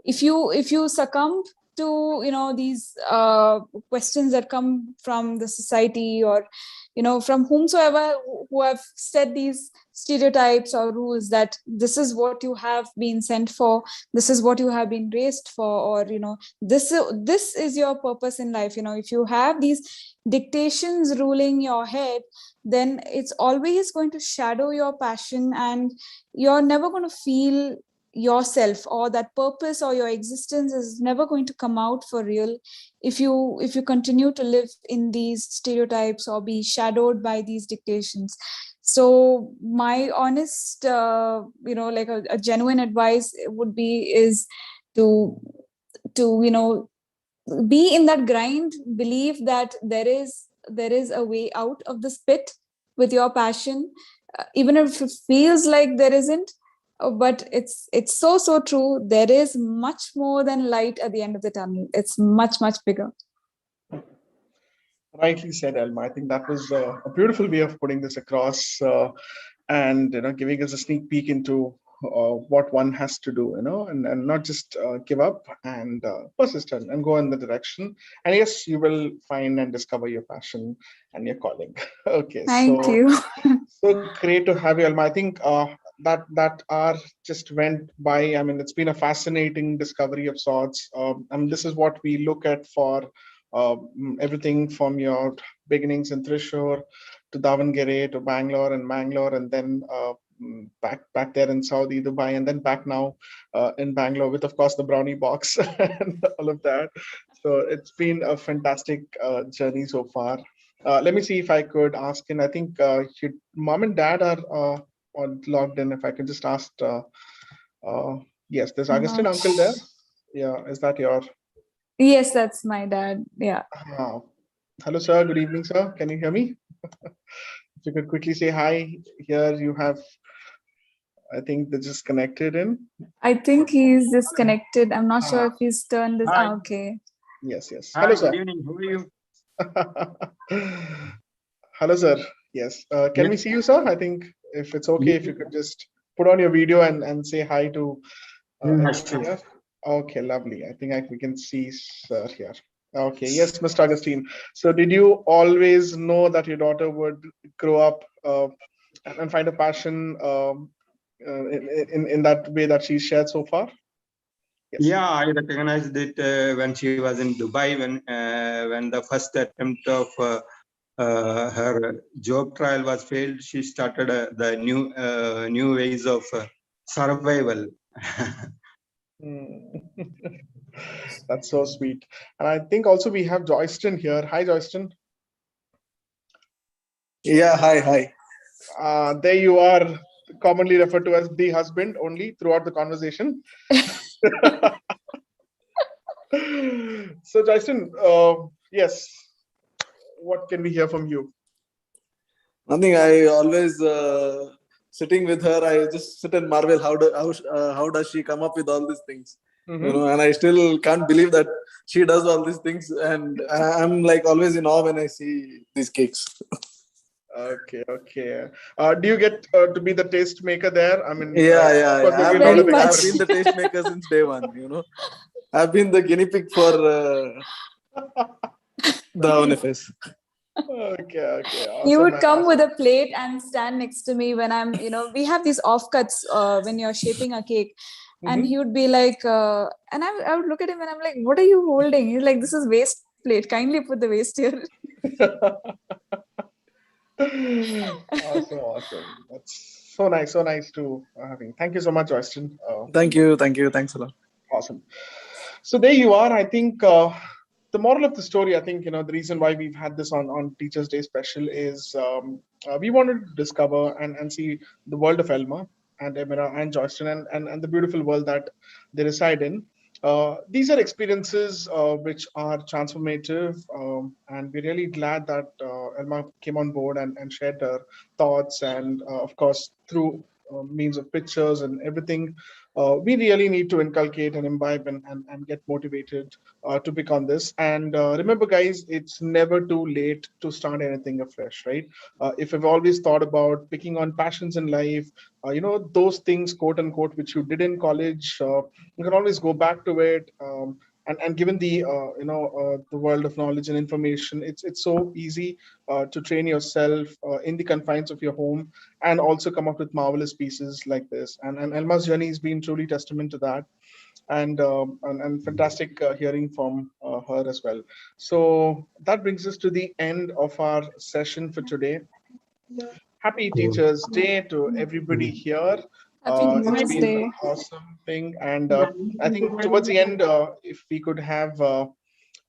If you succumb to these questions that come from the society, or from whomsoever who have set these stereotypes or rules that this is what you have been sent for, this is what you have been raised for, or this is your purpose in life. If you have these dictations ruling your head, then it's always going to shadow your passion, and you're never going to feel yourself, or that purpose or your existence is never going to come out for real if you continue to live in these stereotypes or be shadowed by these dictations. So my honest like a genuine advice would be is to be in that grind, believe that there is a way out of this pit with your passion, even if it feels like there isn't. But it's so true. There is much more than light at the end of the tunnel. It's much bigger. Rightly said, Elma. I think that was a beautiful way of putting this across, and giving us a sneak peek into what one has to do, and not just give up, and persist and go in the direction. And yes, you will find and discover your passion and your calling. Okay, Thank so you. so great to have you, Elma. I think that hour just went by. I mean, it's been a fascinating discovery of sorts. I mean, this is what we look at for everything from your beginnings in Thrissur to Davangere to Bangalore and Mangalore, and then back there in Saudi, Dubai, and then back now in Bangalore with, of course, the brownie box and all of that. So it's been a fantastic journey so far. Let me see if I could ask in. I think your mom and dad are logged in. If I could just ask. Yes, there's Augustin Not. uncle there. Yeah, is that your? Yes, that's my dad. Yeah. Hello, sir. Good evening, sir. Can you hear me? If you could quickly say hi. Here you have, I think they just connected in. I think he's disconnected. I'm not sure Ah, if he's turned this. Hi. Okay. yes. Hi, Hello, sir. good evening. How are you? Hello, sir. Yes. Can we Yes. see you, sir? I think if it's okay, if you could just put on your video and say hi to Yes, everyone sure. here. Okay, lovely. I think we can see sir here. Okay, yes, Mr. Augustine. So did you always know that your daughter would grow up and find a passion in that way that she's shared so far? Yes. Yeah, I recognized it when she was in Dubai, when the first attempt of her job trial was failed. She started the new ways of survival. Hmm. That's so sweet. And I think also we have Joyston here. Hi, Joyston. Yeah, hi. There you are, commonly referred to as the husband only throughout the conversation. So, Joyston, yes, what can we hear from you? Nothing. I always sitting with her. I just sit and marvel how does she come up with all these things, And I still can't believe that she does all these things, and I'm like always in awe when I see these cakes. Okay. Do you get to be the taste maker there? I mean, Yeah. of course, there'll be a lot Very of much. I've been the taste maker since day one. I've been the guinea pig for the ONFS. Okay. You Awesome, would man. come with a plate and stand next to me when I'm, we have these offcuts when you're shaping a cake. And he would be like, and I would look at him and I'm like, what are you holding? He's like, this is waste plate. Kindly put the waste here. Awesome. That's so nice to having. Thank you so much, Austin. Thank you. Thanks a lot. Awesome. So there you are. I think the moral of the story, I think, the reason why we've had this on Teachers' Day special is we wanted to discover and see the world of Elma and Emira and Joyston and the beautiful world that they reside in. These are experiences which are transformative, and we're really glad that Elma came on board and shared her thoughts, and of course through means of pictures and everything. We really need to inculcate and imbibe and get motivated to pick on this. And remember, guys, it's never too late to start anything afresh, right? If you've always thought about picking on passions in life, those things, quote unquote, which you did in college, you can always go back to it. And given the the world of knowledge and information, it's so easy to train yourself in the confines of your home and also come up with marvelous pieces like this. And Elma's journey has been truly testament to that, and fantastic hearing from her as well. So that brings us to the end of our session for today. Happy Teachers Day to everybody here. Happy It's Teachers been Day. an awesome thing, and I think towards the end, if we could have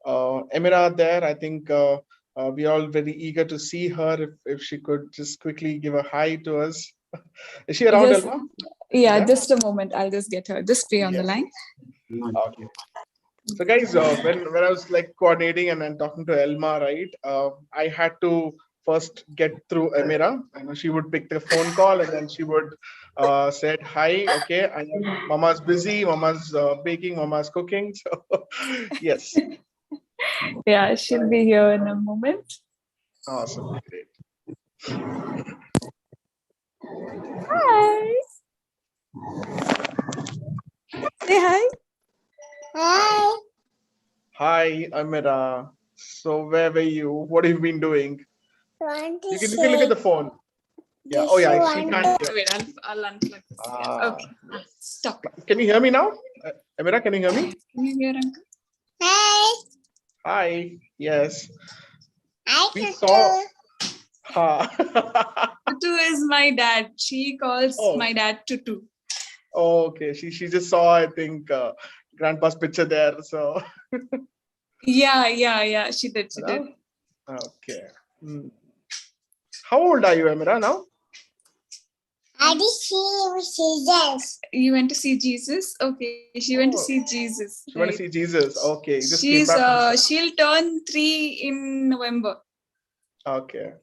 Emira there, I think we are all very eager to see her. If she could just quickly give a hi to us. Is she around, Elma? Yeah, Yeah? just a moment. I'll just get her. Just be on the Yes. line. Okay. So guys, when I was like coordinating and then talking to Elma, right, I had to first get through Emira. I know she would pick the phone call and then she would said, hi, okay, Mama's busy, Mama's baking, Mama's cooking. So yes. Yeah, she'll be here in a moment. Awesome, great. Hi. Say hi. Hi. Hi, Amira. So where were you? What have you been doing? You can look at the phone. Yeah. Oh yeah, she can't hear. Wait, I'll unplug this. Yeah. Okay. Stop. Can you hear me now? Amira, can you hear me? Can you hear Uncle? Hi. Hi. Yes. Hi, We Tutu. saw. Ha. Tutu is my dad. She calls my dad Tutu. Oh, okay. She just saw, I think, grandpa's picture there. So. Yeah. She did. Okay. How old are you, Amira, now? I did see Jesus. You went to see Jesus? Okay. She went to see Jesus. She went to see Jesus. Okay. Just came She's back she'll turn 3 in November. Okay.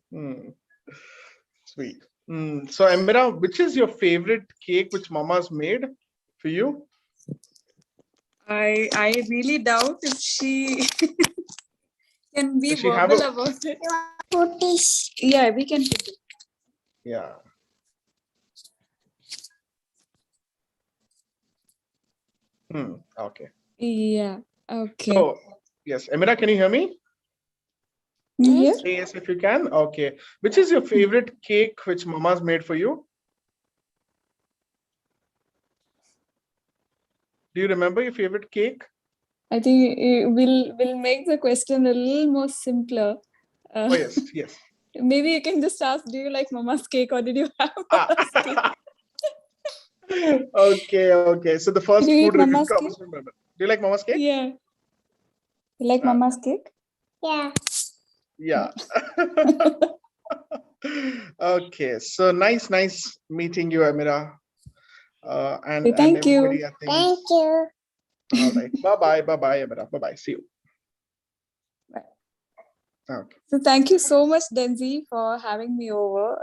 Sweet. So, Amira, which is your favorite cake which Mama's made for you? I really doubt if she can be Does she have verbal about it. Put this. Yeah, we can put it. Yeah. Okay. Yeah. Okay. So, yes, Amira, can you hear me? Yes. Say yes if you can. Okay. Which is your favorite cake which Mama's made for you? Do you remember your favorite cake? I think we'll make the question a little more simpler. Oh yes. Maybe you can just ask, do you like Mama's cake or did you have Mama's cake? Okay. So the first Did you food eat review Mama's comes cake? from Mama. Do you like Mama's cake? Yeah. You like Mama's cake? Yeah. Yeah. Okay. So nice meeting you, Amira. And Thank you. everybody, I think. Thank you. All right. Bye, Amira. Bye. See you. Bye. Okay. So thank you so much, Denzi, for having me over.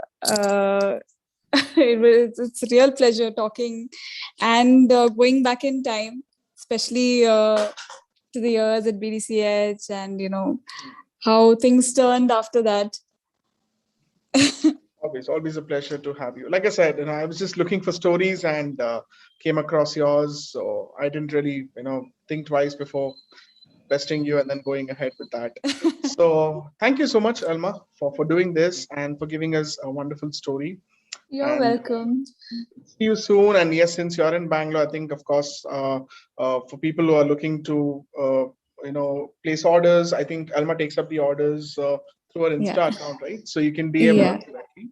It's a real pleasure talking and going back in time, especially to the years at BDCH and, how things turned after that. Always a pleasure to have you. Like I said, I was just looking for stories and came across yours. So I didn't really, think twice before besting you and then going ahead with that. So thank you so much, Elma, for doing this and for giving us a wonderful story. You're And welcome. see you soon. And yes, since you're in Bangalore, I think, of course, for people who are looking to, place orders, I think Elma takes up the orders through her Insta account, right? So you can DM her directly.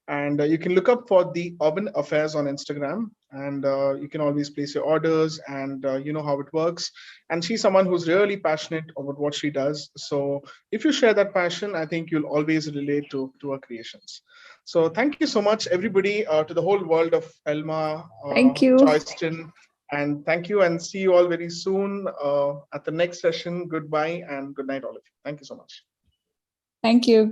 And you can look up for the Urban Affairs on Instagram, and you can always place your orders, and you know how it works. And she's someone who's really passionate about what she does. So if you share that passion, I think you'll always relate to her creations. So thank you so much, everybody, to the whole world of Elma, Thank you. Joyston, and thank you, and see you all very soon at the next session. Goodbye and good night, all of you. Thank you so much. Thank you. Good